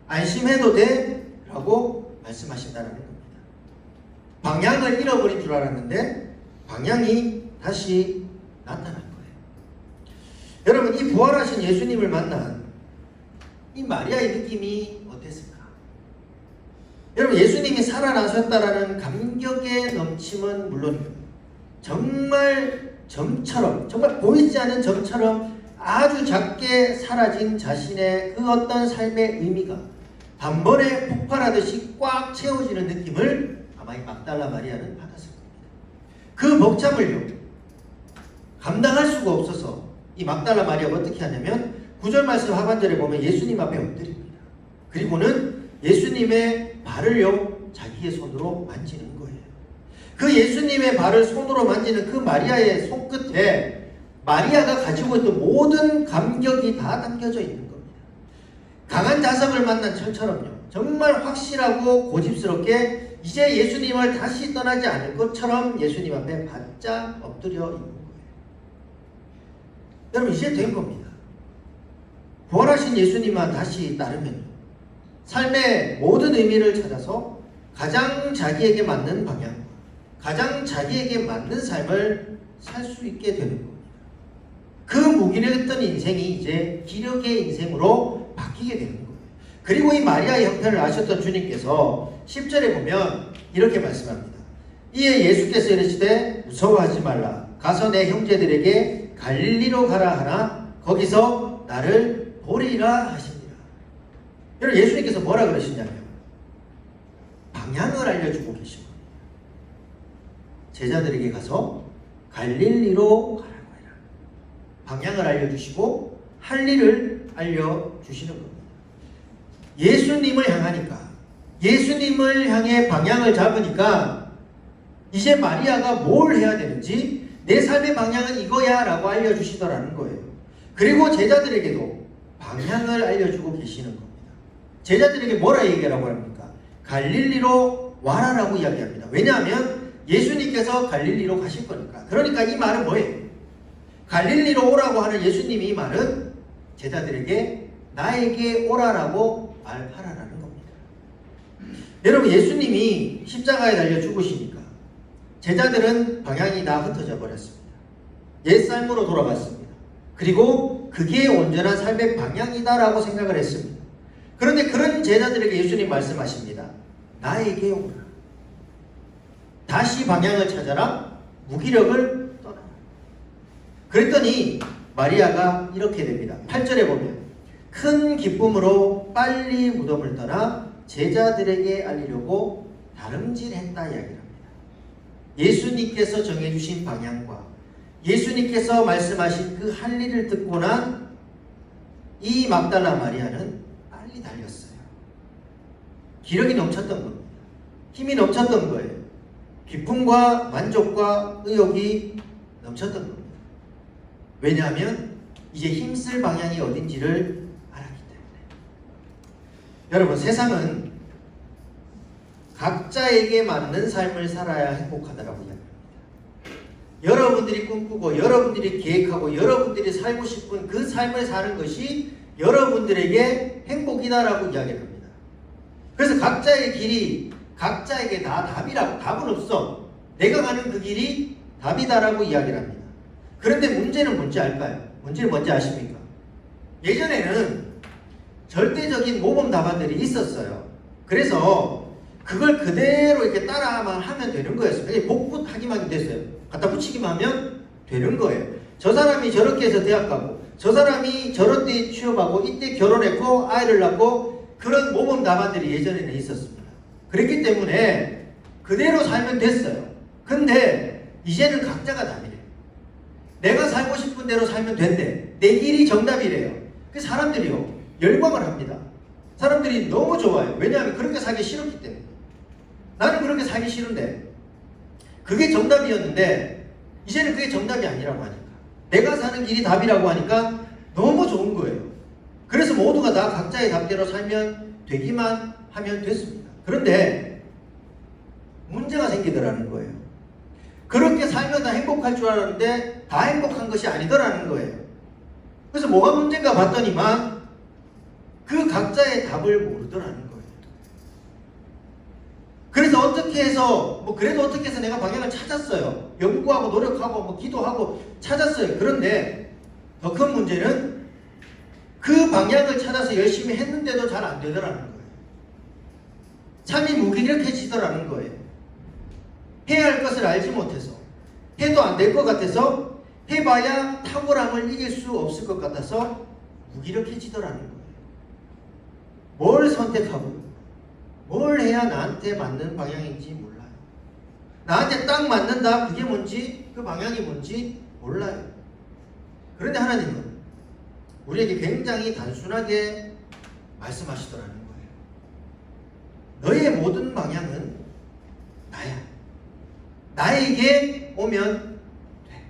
안심해도 돼? 라고 말씀하신다는 겁니다. 방향을 잃어버린 줄 알았는데 방향이 다시 나타난 거예요. 여러분, 이 부활하신 예수님을 만난 이 마리아의 느낌이 어땠을까? 여러분, 예수님이 살아나셨다라는 감격의 넘침은 물론이고 정말 점처럼, 정말 보이지 않는 점처럼 아주 작게 사라진 자신의 그 어떤 삶의 의미가 단번에 폭발하듯이 꽉 채워지는 느낌을 아마 이 막달라 마리아는 받았을 겁니다. 그 벅참을요, 감당할 수가 없어서 이 막달라 마리아가 어떻게 하냐면 9절 말씀 하반절에 보면 예수님 앞에 엎드립니다. 그리고는 예수님의 발을요 자기의 손으로 만지는 거예요. 그 예수님의 발을 손으로 만지는 그 마리아의 손끝에 마리아가 가지고 있던 모든 감격이 다 담겨져 있는 겁니다. 강한 자석을 만난 철처럼요, 정말 확실하고 고집스럽게 이제 예수님을 다시 떠나지 않을 것처럼 예수님 앞에 바짝 엎드려 있는 거예요. 여러분, 이제 된 겁니다. 부활하신 예수님만 다시 따르면 삶의 모든 의미를 찾아서 가장 자기에게 맞는 방향, 가장 자기에게 맞는 삶을 살 수 있게 되는 겁니다. 그 무기력했던 인생이 이제 기력의 인생으로 바뀌게 되는 거예요. 그리고 이 마리아의 형편을 아셨던 주님께서 10절에 보면 이렇게 말씀합니다. 이에 예수께서 이르시되 무서워하지 말라. 가서 내 형제들에게 갈릴리로 가라 하나 거기서 나를 보리라 하시니라. 여러분, 예수님께서 뭐라 그러시냐면 방향을 알려주고 계신 겁니다. 제자들에게 가서 갈릴리로 가라고 해라. 방향을 알려주시고 할 일을 알려주시는 겁니다. 예수님을 향하니까, 예수님을 향해 방향을 잡으니까 이제 마리아가 뭘 해야 되는지, 내 삶의 방향은 이거야 라고 알려주시더라는 거예요. 그리고 제자들에게도 방향을 알려주고 계시는 겁니다. 제자들에게 뭐라 얘기하라고 합니까? 갈릴리로 와라라고 이야기합니다. 왜냐하면 예수님께서 갈릴리로 가실 거니까. 그러니까 이 말은 뭐예요? 갈릴리로 오라고 하는 예수님이 이 말은 제자들에게 나에게 오라라고 말하라라는 겁니다. 여러분, 예수님이 십자가에 달려 죽으시니까 제자들은 방향이 다 흩어져 버렸습니다. 옛삶으로 돌아갔습니다. 그리고 그게 온전한 삶의 방향이다라고 생각을 했습니다. 그런데 그런 제자들에게 예수님 말씀하십니다. 나에게 오라. 다시 방향을 찾아라. 무기력을 떠나라. 그랬더니 마리아가 이렇게 됩니다. 8절에 보면 큰 기쁨으로 빨리 무덤을 떠나 제자들에게 알리려고 다름질했다 이야기를 합니다. 예수님께서 정해주신 방향과 예수님께서 말씀하신 그 할 일을 듣고 난 이 막달라 마리아는 빨리 달렸어요. 기력이 넘쳤던 겁니다. 힘이 넘쳤던 거예요. 기쁨과 만족과 의욕이 넘쳤던 겁니다. 왜냐하면 이제 힘쓸 방향이 어딘지를 알았기 때문에. 여러분, 세상은 각자에게 맞는 삶을 살아야 행복하다라고 이야기합니다. 여러분들이 꿈꾸고 여러분들이 계획하고 여러분들이 살고 싶은 그 삶을 사는 것이 여러분들에게 행복이다라고 이야기를 합니다. 그래서 각자의 길이 각자에게 다 답은 없어. 내가 가는 그 길이 답이다라고 이야기를 합니다. 그런데 문제는 뭔지 알까요? 문제는 뭔지 아십니까? 예전에는 절대적인 모범 답안들이 있었어요. 그래서 그걸 그대로 이렇게 따라만 하면 되는 거였어요. 복붙하기만 됐어요. 갖다 붙이기만 하면 되는 거예요. 저 사람이 저렇게 해서 대학 가고, 저 사람이 저런 데 취업하고, 이때 결혼했고, 아이를 낳고, 그런 모범 답안들이 예전에는 있었습니다. 그랬기 때문에 그대로 살면 됐어요. 근데 이제는 각자가 답이래요. 내가 살고 싶은 대로 살면 된대. 내 길이 정답이래요. 그 사람들이요, 열광을 합니다. 사람들이 너무 좋아요. 왜냐하면 그렇게 살기 싫었기 때문에. 나는 그렇게 살기 싫은데 그게 정답이었는데 이제는 그게 정답이 아니라고 하니까, 내가 사는 길이 답이라고 하니까 너무 좋은 거예요. 그래서 모두가 다 각자의 답대로 살면 되기만 하면 됐습니다. 그런데 문제가 생기더라는 거예요. 그렇게 살면 다 행복할 줄 알았는데 다 행복한 것이 아니더라는 거예요. 그래서 뭐가 문제인가 봤더니만 그 각자의 답을 모르더라는 거예요. 그래서 어떻게 해서 그래도 어떻게 해서 내가 방향을 찾았어요. 연구하고 노력하고 기도하고 찾았어요. 그런데 더 큰 문제는 그 방향을 찾아서 열심히 했는데도 잘 안 되더라는 거예요. 삶이 무기력해지더라는 거예요. 해야 할 것을 알지 못해서, 해도 안 될 것 같아서 해봐야 탁월함을 이길 수 없을 것 같아서 무기력해지더라는 거예요. 뭘 선택하고 뭘 해야 나한테 맞는 방향인지 몰라요. 나한테 딱 맞는다, 그게 뭔지, 그 방향이 뭔지 몰라요. 그런데 하나님은 우리에게 굉장히 단순하게 말씀하시더라는 거예요. 너의 모든 방향은 나야. 나에게 오면 돼.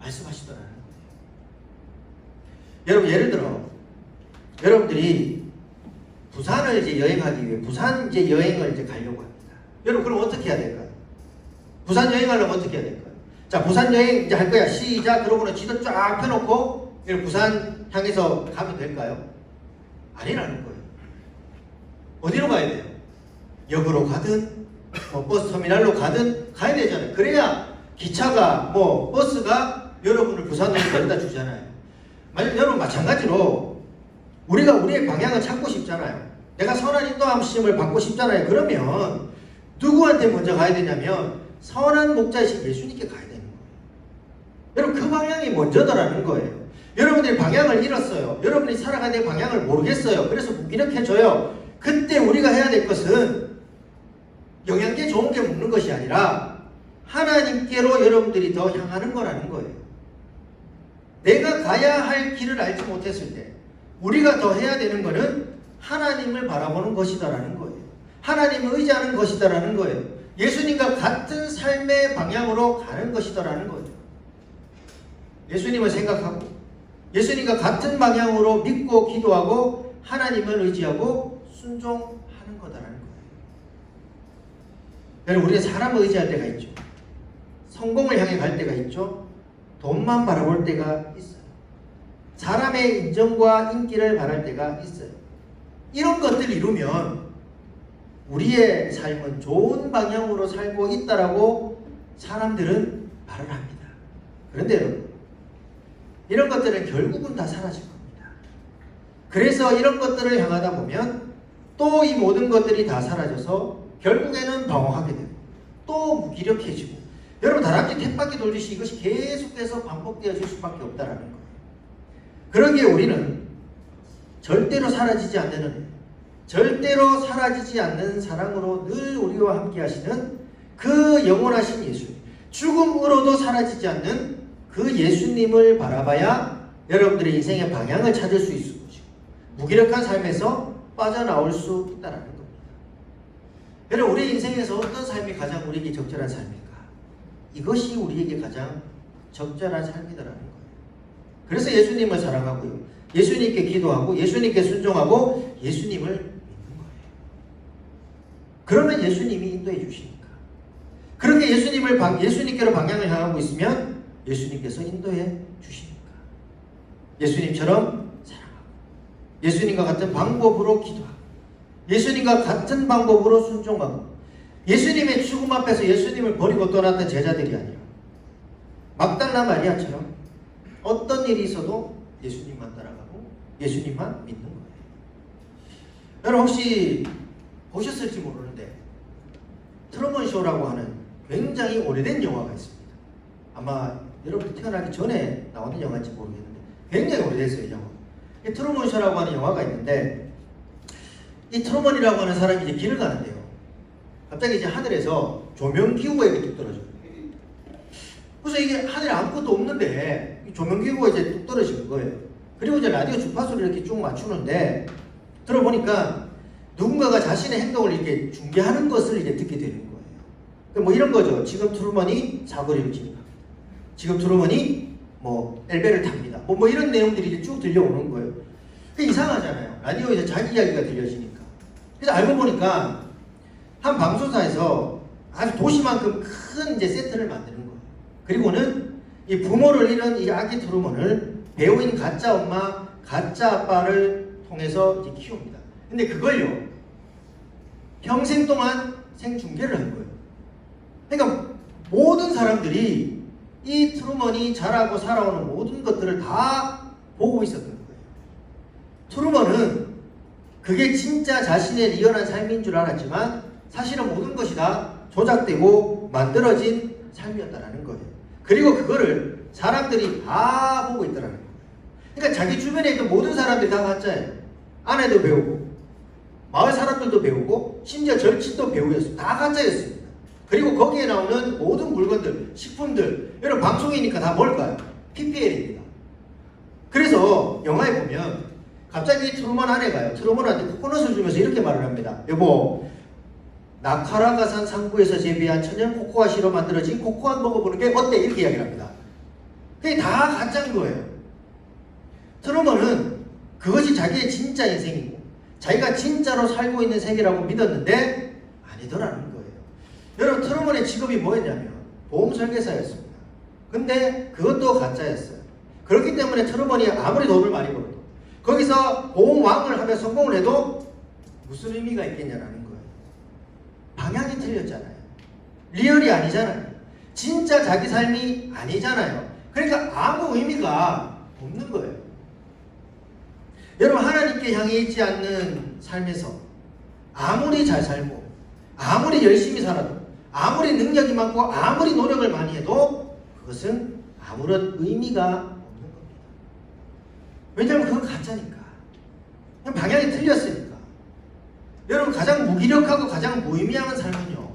말씀하시더라는 거예요. 여러분, 예를 들어 여러분들이 부산을 이제 여행하기 위해 부산 이제 여행을 이제 가려고 합니다. 여러분, 그럼 어떻게 해야 될까요? 부산 여행하려면 어떻게 해야 될까요? 자, 부산 여행 이제 할 거야. 시작. 그러고는 지도 쫙 펴놓고 부산 향해서 가면 될까요? 아니라는 거예요. 어디로 가야 돼요? 역으로 가든 버스 터미널로 가든 가야 되잖아요. 그래야 기차가 버스가 여러분을 부산으로 데려다 주잖아요. 여러분, 마찬가지로 우리가 우리의 방향을 찾고 싶잖아요. 내가 선한 인도함심을 받고 싶잖아요. 그러면 누구한테 먼저 가야 되냐면 선한 목자이신 예수님께 가야 되는 거예요. 여러분, 그 방향이 먼저더라는 거예요. 여러분들이 방향을 잃었어요. 여러분이 살아가는 방향을 모르겠어요. 그래서 무기력해져요. 그때 우리가 해야 될 것은 영양제 좋은 게 먹는 것이 아니라 하나님께로 여러분들이 더 향하는 거라는 거예요. 내가 가야 할 길을 알지 못했을 때 우리가 더 해야 되는 것은 하나님을 바라보는 것이다라는 거예요. 하나님을 의지하는 것이다라는 거예요. 예수님과 같은 삶의 방향으로 가는 것이다라는 거예요. 예수님을 생각하고 예수님과 같은 방향으로 믿고 기도하고 하나님을 의지하고 순종하는 거다라는 거예요. 여러분, 우리가 사람을 의지할 때가 있죠. 성공을 향해 갈 때가 있죠. 돈만 바라볼 때가 있어요. 사람의 인정과 인기를 바랄 때가 있어요. 이런 것들을 이루면 우리의 삶은 좋은 방향으로 살고 있다라고 사람들은 말을 합니다. 그런데 여러분, 이런 것들은 결국은 다 사라질 겁니다. 그래서 이런 것들을 향하다 보면 또 이 모든 것들이 다 사라져서 결국에는 방황하게 되고 또 무기력해지고 여러분, 다람쥐 쳇바퀴 돌듯이 이것이 계속해서 반복되어질 수밖에 없다라는 거예요. 그러기에 우리는 절대로 사라지지 않는 은혜, 절대로 사라지지 않는 사랑으로 늘 우리와 함께 하시는 그 영원하신 예수님, 죽음으로도 사라지지 않는 그 예수님을 바라봐야 여러분들의 인생의 방향을 찾을 수 있을 것이고 무기력한 삶에서 빠져나올 수 있다는 겁니다. 여러분, 우리 인생에서 어떤 삶이 가장 우리에게 적절한 삶일까? 이것이 우리에게 가장 적절한 삶이다라는 거예요. 그래서 예수님을 사랑하고요, 예수님께 기도하고 예수님께 순종하고 예수님을 믿는 거예요. 그러면 예수님이 인도해 주시니까. 그렇게 예수님께로 방향을 향하고 있으면 예수님께서 인도해 주시니까. 예수님처럼 사랑하고 예수님과 같은 방법으로 기도하고 예수님과 같은 방법으로 순종하고 예수님의 죽음 앞에서 예수님을 버리고 떠났던 제자들이 아니라 막달라 마리아처럼 어떤 일이 있어도 예수님만 따라가고 예수님만 믿는 거예요. 여러분, 혹시 보셨을지 모르는데 트루먼 쇼라고 하는 굉장히 오래된 영화가 있습니다. 아마 여러분 태어나기 전에 나오는 영화인지 모르겠는데 굉장히 오래됐어요, 이 영화. 이 트루먼 쇼라고 하는 영화가 있는데 이 트루먼이라고 하는 사람이 이제 길을 가는데요. 갑자기 이제 하늘에서 조명기구가 이렇게 뚝 떨어져요. 그래서 이게 하늘에 아무것도 없는데 이 조명기구가 이제 뚝 떨어지는 거예요. 그리고 이제 라디오 주파수를 이렇게 쭉 맞추는데 들어보니까 누군가가 자신의 행동을 이렇게 중계하는 것을 이제 듣게 되는 거예요. 뭐 이런 거죠. 지금 트루먼이 사거리를 진입합니다. 지금 트루먼이 엘베를 탑니다. 뭐 이런 내용들이 이제 쭉 들려오는 거예요. 그게 이상하잖아요. 라디오에서 자기 이야기가 들려지니까. 그래서 알고 보니까 한 방송사에서 아주 도시만큼 큰 이제 세트를 만드는 거예요. 그리고는 이 부모를 잃은 이 아기 트루먼을 배우인 가짜 엄마, 가짜 아빠를 통해서 이제 키웁니다. 근데 그걸요, 평생 동안 생중계를 한 거예요. 그러니까 모든 사람들이 이 트루먼이 자라고 살아오는 모든 것들을 다 보고 있었던 거예요. 트루먼은 그게 진짜 자신의 리얼한 삶인 줄 알았지만 사실은 모든 것이 다 조작되고 만들어진 삶이었다는 거예요. 그리고 그거를 것을 사람들이 다 보고 있더라는 거예요. 그러니까 자기 주변에 있는 모든 사람들이 다 가짜예요. 아내도 배우고 마을 사람들도 배우고 심지어 절친도 배우였어요. 다 가짜였습니다. 그리고 거기에 나오는 모든 물건들, 식품들, 여러분 방송이니까 다 뭘까요? PPL입니다. 그래서 영화에 보면 갑자기 트루먼 아내가요. 트루먼한테 코코넛을 주면서 이렇게 말을 합니다. 여보, 나카라가산 상부에서 재배한 천연 코코아 씨로 만들어진 코코아 먹어보는 게 어때? 이렇게 이야기를 합니다. 그게 다 가짜인 거예요. 트루먼은 그것이 자기의 진짜 인생이고 자기가 진짜로 살고 있는 세계라고 믿었는데 아니더라는 거예요. 여러분 트루먼의 직업이 뭐였냐면 보험 설계사였습니다. 근데 그것도 가짜였어요. 그렇기 때문에 트루먼이 아무리 돈을 많이 벌어도 거기서 보험왕을 하며 성공을 해도 무슨 의미가 있겠냐라는 거예요. 방향이 틀렸잖아요. 리얼이 아니잖아요. 진짜 자기 삶이 아니잖아요. 그러니까 아무 의미가 없는 거예요. 여러분 하나님께 향해 있지 않는 삶에서 아무리 잘 살고 아무리 열심히 살아도 아무리 능력이 많고 아무리 노력을 많이 해도 그것은 아무런 의미가 없는 겁니다. 왜냐하면 그건 가짜니까. 방향이 틀렸으니까. 여러분 가장 무기력하고 가장 무의미한 삶은요,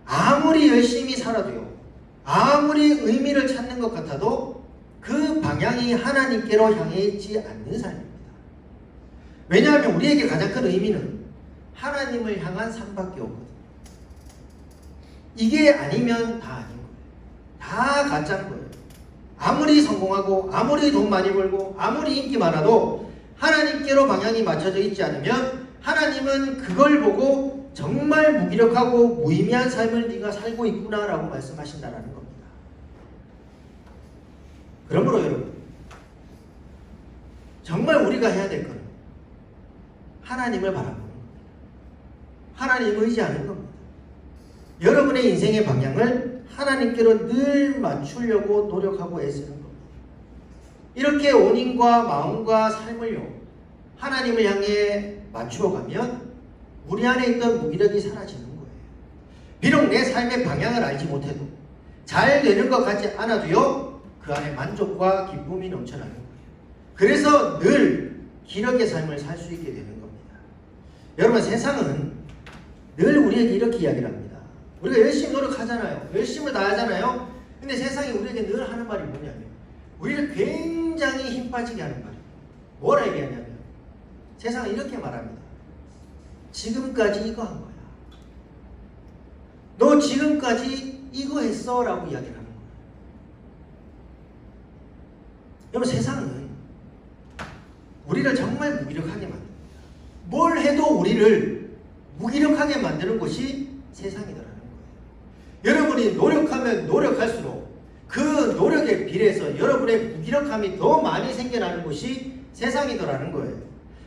아무리 열심히 살아도요, 아무리 의미를 찾는 것 같아도 그 방향이 하나님께로 향해 있지 않는 삶입니다. 왜냐하면 우리에게 가장 큰 의미는 하나님을 향한 삶밖에 없거든요. 이게 아니면 다 아닌 거예요. 다 가짜인 거예요. 아무리 성공하고 아무리 돈 많이 벌고 아무리 인기 많아도 하나님께로 방향이 맞춰져 있지 않으면 하나님은 그걸 보고 정말 무기력하고 무의미한 삶을 네가 살고 있구나라고 말씀하신다는 겁니다. 그러므로 여러분 정말 우리가 해야 될 것은 하나님을 바라보는 겁니다. 하나님을 의지하는 겁니다. 여러분의 인생의 방향을 하나님께로 늘 맞추려고 노력하고 애쓰는 겁니다. 이렇게 온인과 마음과 삶을요 하나님을 향해 맞추어 가면 우리 안에 있던 무기력이 사라지는 거예요. 비록 내 삶의 방향을 알지 못해도 잘 되는 것 같지 않아도요 그 안에 만족과 기쁨이 넘쳐나는 거예요. 그래서 늘 기력의 삶을 살 수 있게 되는 겁니다. 여러분 세상은 늘 우리에게 이렇게 이야기를 합니다. 우리가 열심히 노력하잖아요. 열심을 다하잖아요. 근데 세상이 우리에게 늘 하는 말이 뭐냐면 우리를 굉장히 힘 빠지게 하는 말이에요. 뭐라 얘기하냐면 세상은 이렇게 말합니다. 지금까지 이거 한 거야. 너 지금까지 이거 했어 라고 이야기를 하는 거예요. 여러분 세상은 우리를 정말 무기력하게 만듭니다. 뭘 해도 우리를 무기력하게 만드는 것이 세상이더라는 거예요. 여러분이 노력하면 노력할수록 그 노력에 비례해서 여러분의 무기력함이 더 많이 생겨나는 것이 세상이더라는 거예요.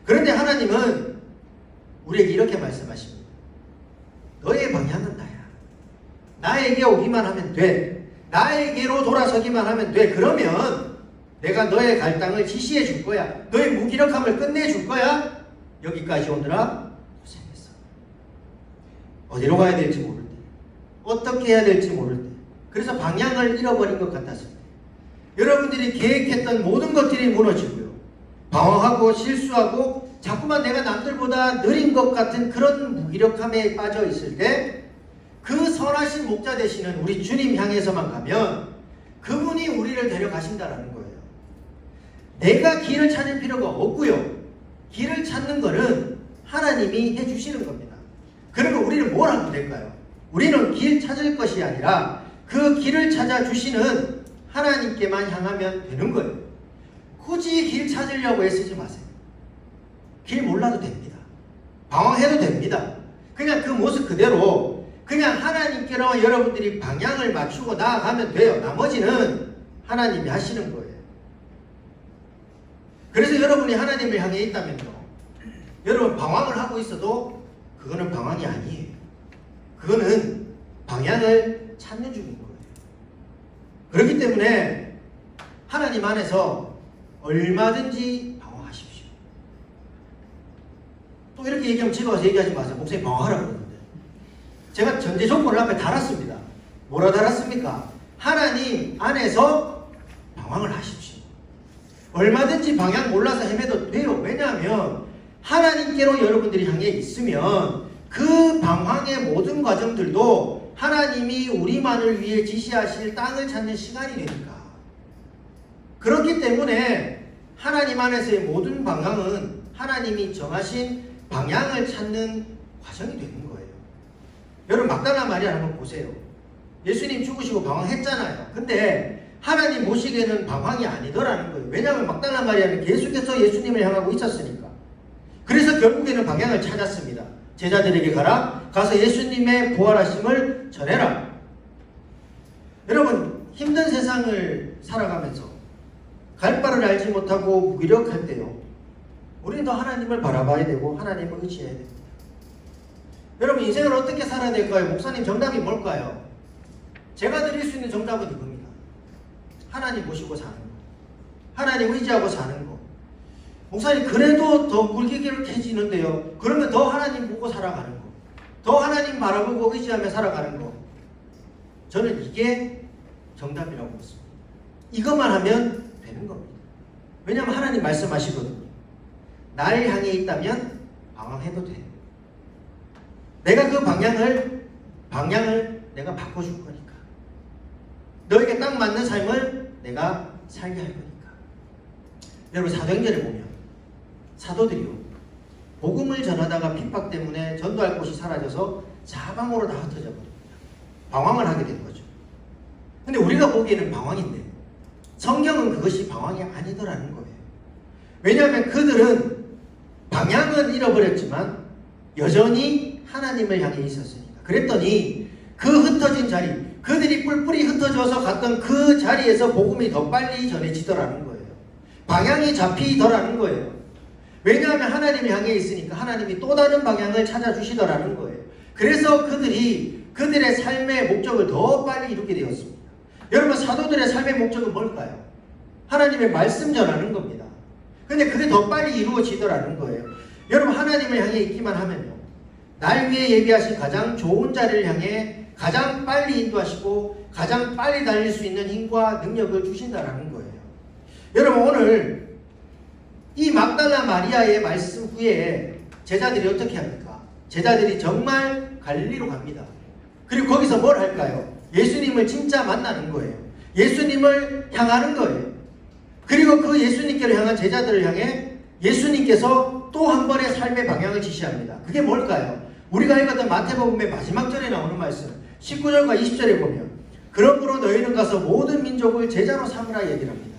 그런데 하나님은 우리에게 이렇게 말씀하십니다. 너의 방향은 나야. 나에게 오기만 하면 돼. 나에게로 돌아서기만 하면 돼. 그러면 내가 너의 갈당을 지시해 줄 거야. 너의 무기력함을 끝내 줄 거야. 여기까지 오느라 고생했어. 어디로 가야 될지 모를 때, 어떻게 해야 될지 모를 때, 그래서 방향을 잃어버린 것 같았을 때, 여러분들이 계획했던 모든 것들이 무너지고요, 방황하고 실수하고 자꾸만 내가 남들보다 느린 것 같은 그런 무기력함에 빠져 있을 때 그 선하신 목자 되시는 우리 주님 향해서만 가면 그분이 우리를 데려가신다라는 거예요. 내가 길을 찾을 필요가 없고요. 길을 찾는 거는 하나님이 해주시는 겁니다. 그러면 우리는 뭘 하면 될까요? 우리는 길 찾을 것이 아니라 그 길을 찾아주시는 하나님께만 향하면 되는 거예요. 굳이 길 찾으려고 애쓰지 마세요. 길 몰라도 됩니다. 방황해도 됩니다. 그냥 그 모습 그대로 그냥 하나님께로 여러분들이 방향을 맞추고 나아가면 돼요. 나머지는 하나님이 하시는 거예요. 그래서 여러분이 하나님을 향해 있다면요, 여러분 방황을 하고 있어도 그거는 방황이 아니에요. 그거는 방향을 찾는 중인 거예요. 그렇기 때문에 하나님 안에서 얼마든지 방황하십시오. 또 이렇게 얘기하면 집에 가서 얘기하지 마세요. 목사님 방황하라고 그러는데. 제가 전제 조건을 앞에 달았습니다. 뭐라 달았습니까? 하나님 안에서 방황을 하십시오. 얼마든지 방향 몰라서 헤매도 돼요. 왜냐하면 하나님께로 여러분들이 향해 있으면 그 방황의 모든 과정들도 하나님이 우리만을 위해 지시하실 땅을 찾는 시간이 되니까. 그렇기 때문에 하나님 안에서의 모든 방향은 하나님이 정하신 방향을 찾는 과정이 되는 거예요. 여러분 막달라 마리아 한번 보세요. 예수님 죽으시고 방황했잖아요. 근데 하나님 보시기에는 방황이 아니더라는 거예요. 왜냐하면 막달라 마리아는 계속해서 예수님을 향하고 있었으니까. 그래서 결국에는 방향을 찾았습니다. 제자들에게 가서 예수님의 부활하심을 전해라. 여러분 힘든 세상을 살아가면서 갈 바를 알지 못하고 무기력할 때요, 우리는 더 하나님을 바라봐야 되고 하나님을 의지해야 됩니다. 여러분 인생을 어떻게 살아야 될까요? 목사님 정답이 뭘까요? 제가 드릴 수 있는 정답은 이겁니다. 하나님 모시고 사는 거, 하나님 의지하고 사는 거. 목사님 그래도 더 불길해지는데요. 그러면 더 하나님 보고 살아가는 거, 더 하나님 바라보고 의지하며 살아가는 거. 저는 이게 정답이라고 믿습니다. 이것만 하면 되는 겁니다. 왜냐하면 하나님 말씀하시거든요. 날 향해 있다면 방황해도 돼. 내가 그 방향을 내가 바꿔줄 거니까. 너에게 딱 맞는 삶을 내가 살게 할 거니까. 여러분 사도행전에 보면 사도들이요, 복음을 전하다가 핍박 때문에 전도할 곳이 사라져서 사방으로 다 흩어져 버립니다. 방황을 하게 된 거죠. 근데 우리가 보기에는 방황인데 성경은 그것이 방황이 아니더라는 거예요. 왜냐하면 그들은 방향은 잃어버렸지만 여전히 하나님을 향해 있었으니까. 그랬더니 그 흩어진 자리, 그들이 뿔뿔이 흩어져서 갔던 그 자리에서 복음이 더 빨리 전해지더라는 거예요. 방향이 잡히더라는 거예요. 왜냐하면 하나님을 향해 있으니까 하나님이 또 다른 방향을 찾아주시더라는 거예요. 그래서 그들이 그들의 삶의 목적을 더 빨리 이루게 되었습니다. 여러분 사도들의 삶의 목적은 뭘까요? 하나님의 말씀 전하는 겁니다. 근데 그게 더 빨리 이루어지더라는 거예요. 여러분 하나님을 향해 있기만 하면요, 날 위해 예비하신 가장 좋은 자리를 향해 가장 빨리 인도하시고 가장 빨리 달릴 수 있는 힘과 능력을 주신다는 거예요. 여러분 오늘 이 막달라 마리아의 말씀 후에 제자들이 어떻게 합니까? 제자들이 정말 갈릴리로 갑니다. 그리고 거기서 뭘 할까요? 예수님을 진짜 만나는 거예요. 예수님을 향하는 거예요. 그리고 그 예수님께로 향한 제자들을 향해 예수님께서 또 한 번의 삶의 방향을 지시합니다. 그게 뭘까요? 우리가 읽었던 마태복음의 마지막 절에 나오는 말씀 19절과 20절에 보면 그러므로 너희는 가서 모든 민족을 제자로 삼으라 얘기를 합니다.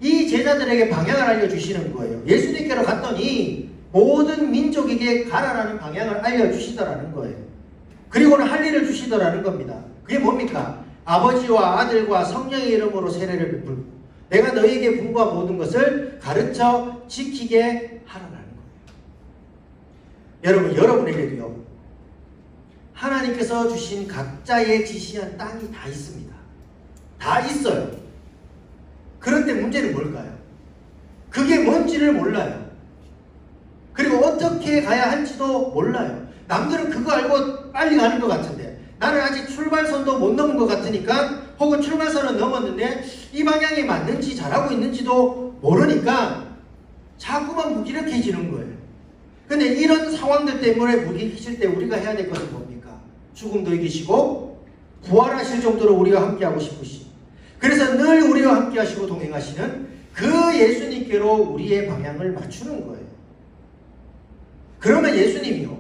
이 제자들에게 방향을 알려주시는 거예요. 예수님께로 갔더니 모든 민족에게 가라라는 방향을 알려주시더라는 거예요. 그리고는 할 일을 주시더라는 겁니다. 그게 뭡니까? 아버지와 아들과 성령의 이름으로 세례를 베풀고 내가 너희에게 분부한 모든 것을 가르쳐 지키게 하라는 거예요. 여러분, 여러분에게도요, 하나님께서 주신 각자의 지시한 땅이 다 있습니다. 다 있어요. 그런데 문제는 뭘까요? 그게 뭔지를 몰라요. 그리고 어떻게 가야 할지도 몰라요. 남들은 그거 알고 빨리 가는 것 같은데 나는 아직 출발선도 못 넘은 것 같으니까, 혹은 출발선은 넘었는데 이 방향이 맞는지 잘하고 있는지도 모르니까 자꾸만 무기력해지는 거예요. 근데 이런 상황들 때문에 무기력해질 때 우리가 해야 될 것은 뭡니까? 죽음도 이기시고 부활하실 정도로 우리와 함께하고 싶으시, 그래서 늘 우리와 함께하시고 동행하시는 그 예수님께로 우리의 방향을 맞추는 거예요. 그러면 예수님이요,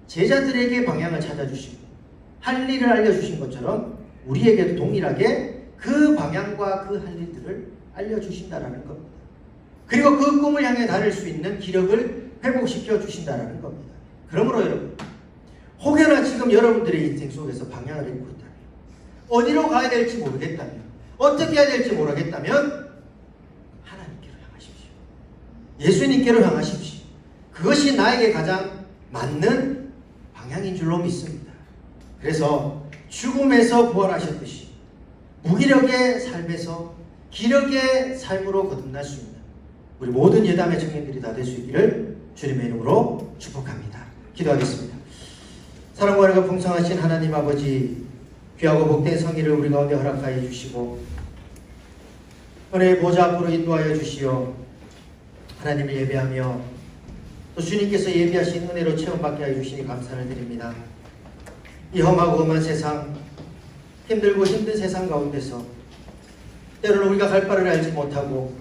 제자들에게 방향을 찾아주시고 할 일을 알려주신 것처럼 우리에게도 동일하게 그 방향과 그 할 일들을 알려주신다라는 겁니다. 그리고 그 꿈을 향해 달릴 수 있는 기력을 회복시켜 주신다라는 겁니다. 그러므로 여러분, 혹여나 지금 여러분들의 인생 속에서 방향을 잃고 있다면, 어디로 가야 될지 모르겠다면, 어떻게 해야 될지 모르겠다면 하나님께로 향하십시오. 예수님께로 향하십시오. 그것이 나에게 가장 맞는 방향인 줄로 믿습니다. 그래서 죽음에서 부활하셨듯이 무기력의 삶에서 기력의 삶으로 거듭날 수 있는 우리 모든 예담의 청년들이 다 될 수 있기를 주님의 이름으로 축복합니다. 기도하겠습니다. 사랑과 은혜가 풍성하신 하나님 아버지, 귀하고 복된 성의를 우리 가운데 허락하여 주시고 은혜의 보좌 앞으로 인도하여 주시어 하나님을 예배하며 또 주님께서 예비하신 은혜로 체험받게 하여 주시니 감사를 드립니다. 이 험하고 험한 세상, 힘들고 힘든 세상 가운데서 때로는 우리가 갈 바를 알지 못하고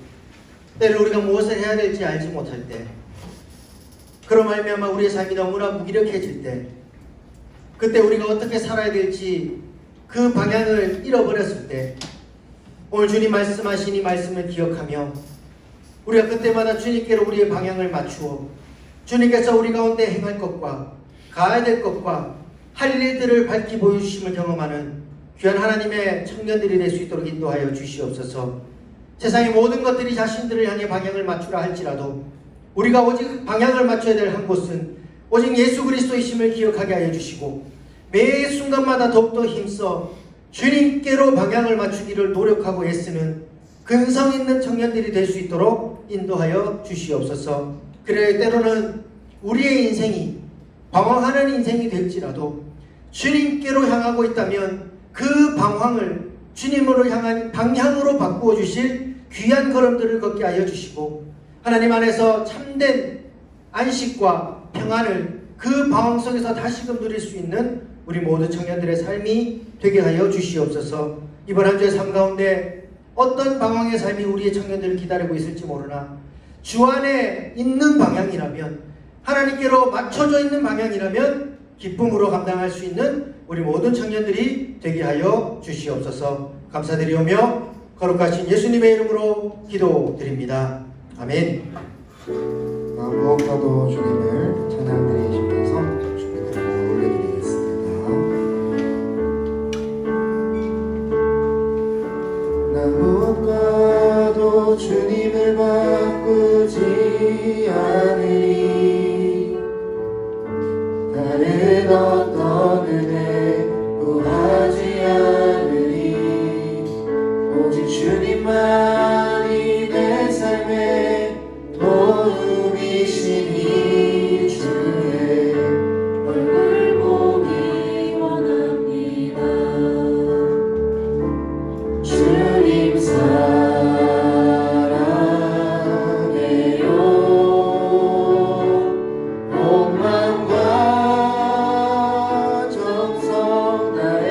때로는 우리가 무엇을 해야 될지 알지 못할 때, 그로 말미암아 우리의 삶이 너무나 무기력해질 때, 그때 우리가 어떻게 살아야 될지 그 방향을 잃어버렸을 때, 오늘 주님 말씀하신 이 말씀을 기억하며 우리가 그때마다 주님께로 우리의 방향을 맞추어 주님께서 우리 가운데 행할 것과 가야 될 것과 할 일들을 밝히 보여주심을 경험하는 귀한 하나님의 청년들이 될 수 있도록 인도하여 주시옵소서. 세상의 모든 것들이 자신들을 향해 방향을 맞추라 할지라도 우리가 오직 방향을 맞춰야 될 한 곳은 오직 예수 그리스도이심을 기억하게 하여 주시고, 매 순간마다 더욱더 힘써 주님께로 방향을 맞추기를 노력하고 애쓰는 근성 있는 청년들이 될 수 있도록 인도하여 주시옵소서. 그래 때로는 우리의 인생이 방황하는 인생이 될지라도 주님께로 향하고 있다면 그 방황을 주님으로 향한 방향으로 바꾸어 주실 귀한 걸음들을 걷게 하여 주시고, 하나님 안에서 참된 안식과 평안을 그 방황 속에서 다시금 누릴 수 있는 우리 모든 청년들의 삶이 되게 하여 주시옵소서. 이번 한 주의 삶 가운데 어떤 방황의 삶이 우리의 청년들을 기다리고 있을지 모르나 주 안에 있는 방향이라면, 하나님께로 맞춰져 있는 방향이라면 기쁨으로 감당할 수 있는 우리 모든 청년들이 되게 하여 주시옵소서. 감사드리오며 거룩하신 예수님의 이름으로 기도드립니다. 아멘. 무엇과도 주님을 찬양드리시면서 주님의 이름으로 올려드리겠습니다. 나 무엇과도 주님을 바꾸지 않으리. 다른 어떤 은혜 구하지 않으리. 오직 주님만이 내 삶의 도움이시니 주의 얼굴 보기 원합니다. 주님 사랑해요. 온 마음과 정성 다해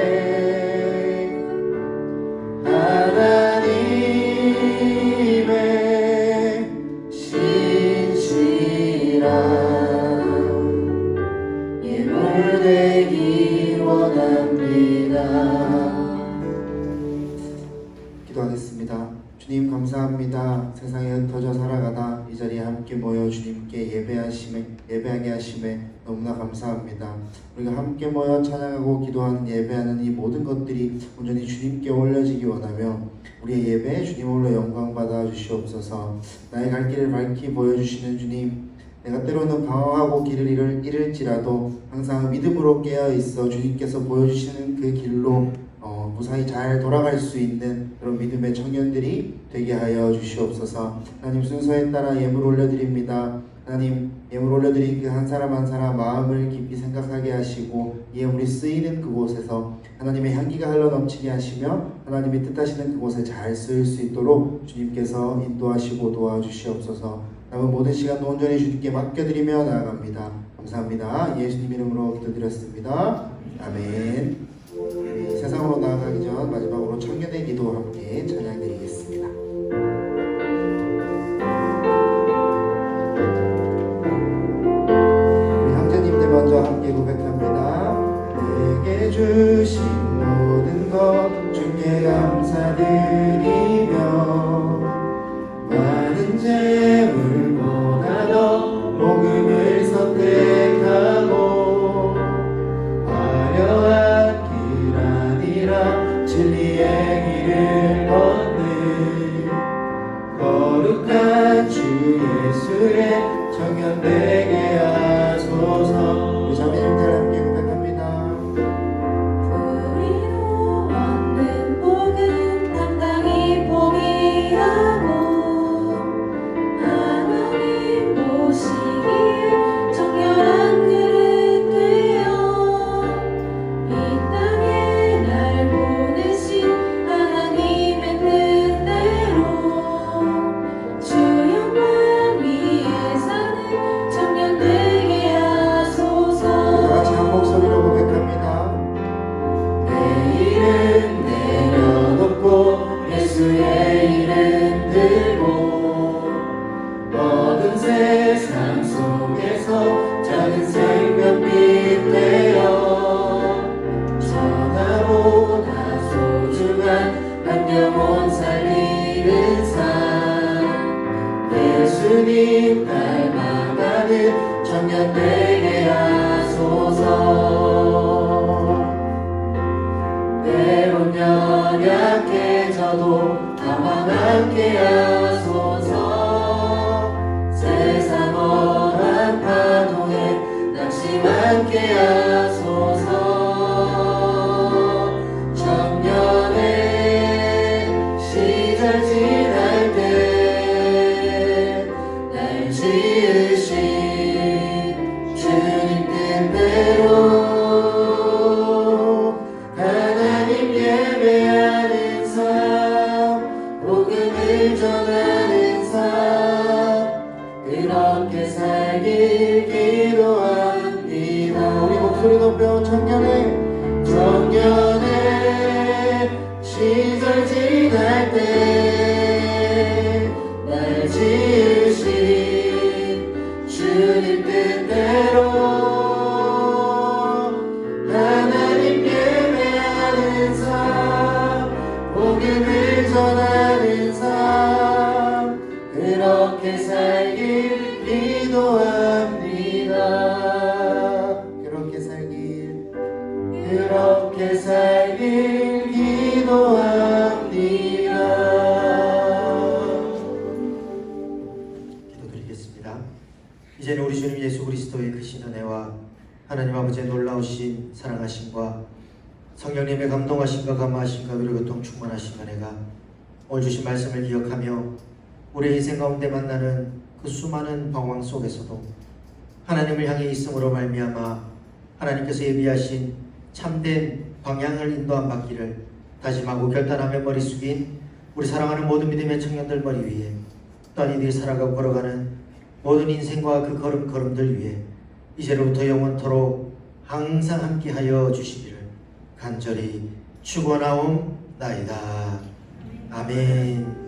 하나님의 신실한 예물 되기 원합니다. 기도하겠습니다. 주님 감사합니다. 세상에 흩어져 살아가다 이 자리에 함께 모여 주님께 예배하게 하심에 너무나 감사합니다. 우리가 함께 모여 찬양하고 기도하는 예배하는 이 모든 것들이 온전히 주님께 올려지기 원하며 우리의 예배에 주님 홀로 영광 받아 주시옵소서. 나의 갈 길을 밝히 보여주시는 주님, 내가 때로는 방황하고 길을 잃을지라도 항상 믿음으로 깨어있어 주님께서 보여주시는 그 길로 무사히 잘 돌아갈 수 있는 그런 믿음의 청년들이 되게 하여 주시옵소서. 하나님 순서에 따라 예물 올려드립니다. 하나님 예물 올려드린 그 한 사람 한 사람 마음을 깊이 생각하게 하시고 예물이 쓰이는 그곳에서 하나님의 향기가 흘러넘치게 하시며 하나님이 뜻하시는 그곳에 잘 쓰일 수 있도록 주님께서 인도하시고 도와주시옵소서. 남은 모든 시간 온전히 주님께 맡겨드리며 나아갑니다. 감사합니다. 예수님 이름으로 기도드렸습니다. 아멘. 우리 세상으로 나아가기 전 마지막으로 청년의 기도와 함께 찬양드리겠습니다. 우리 형제님들 먼저 함께 고백합니다. 내게 주신 모든 것 주께 감사드리며 많은 재물보다 더 복음을 선택하고 화려한 길 아니라 진리의 길을 걷는 거룩한 주 예수의 청년 되게 하소서. 우리 자매님들 함께 고백합니다. 우리로 얻는 복은 당당히 포기하고 하나님 보시기에 정결한 그릇 되어 이 땅에 날 보내신 하나님의 뜻대로 주님 닮아가는 청년 되게 하소서. 때론 연약해져도 나와 함께 하소서. 세상 어한 파도에 낙심 함께 하소서. 청년의 시절 지날 때 날 지으신 주님 뜻대로 하나님 예배하는 삶, 복음을 전하는 삶, 그렇게 살길 기도합니다. 우리 목소리 높여 청년의 시절 지날 때 날 지으신 주님 뜻대로 하나님 예배하는 삶, 복음을 전하는 삶, 그렇게 살길 기도합니다. 그렇게 살길 기도합니다. 기도드리겠습니다. 이제는 우리 주님 예수 그리스도의 크신 은혜와 하나님 아버지의 놀라우신 사랑하심과 성령님의 감동하심과 감화하심과 그리고 또 충만하신 은혜가 오늘 주신 말씀을 기억하며 우리 인생 가운데 만나는 그 수많은 방황 속에서도 하나님을 향해 있음으로 말미암아 하나님께서 예비하신 참된 방향을 인도한 받기를 다짐하고 결단하며 머리 숙인 우리 사랑하는 모든 믿음의 청년들 머리 위에 또한 이들이 살아가고 걸어가는 모든 인생과 그 걸음걸음들 위에 이제로부터 영원토록 항상 함께하여 주시기를 간절히 축원하옵나이다. 아멘.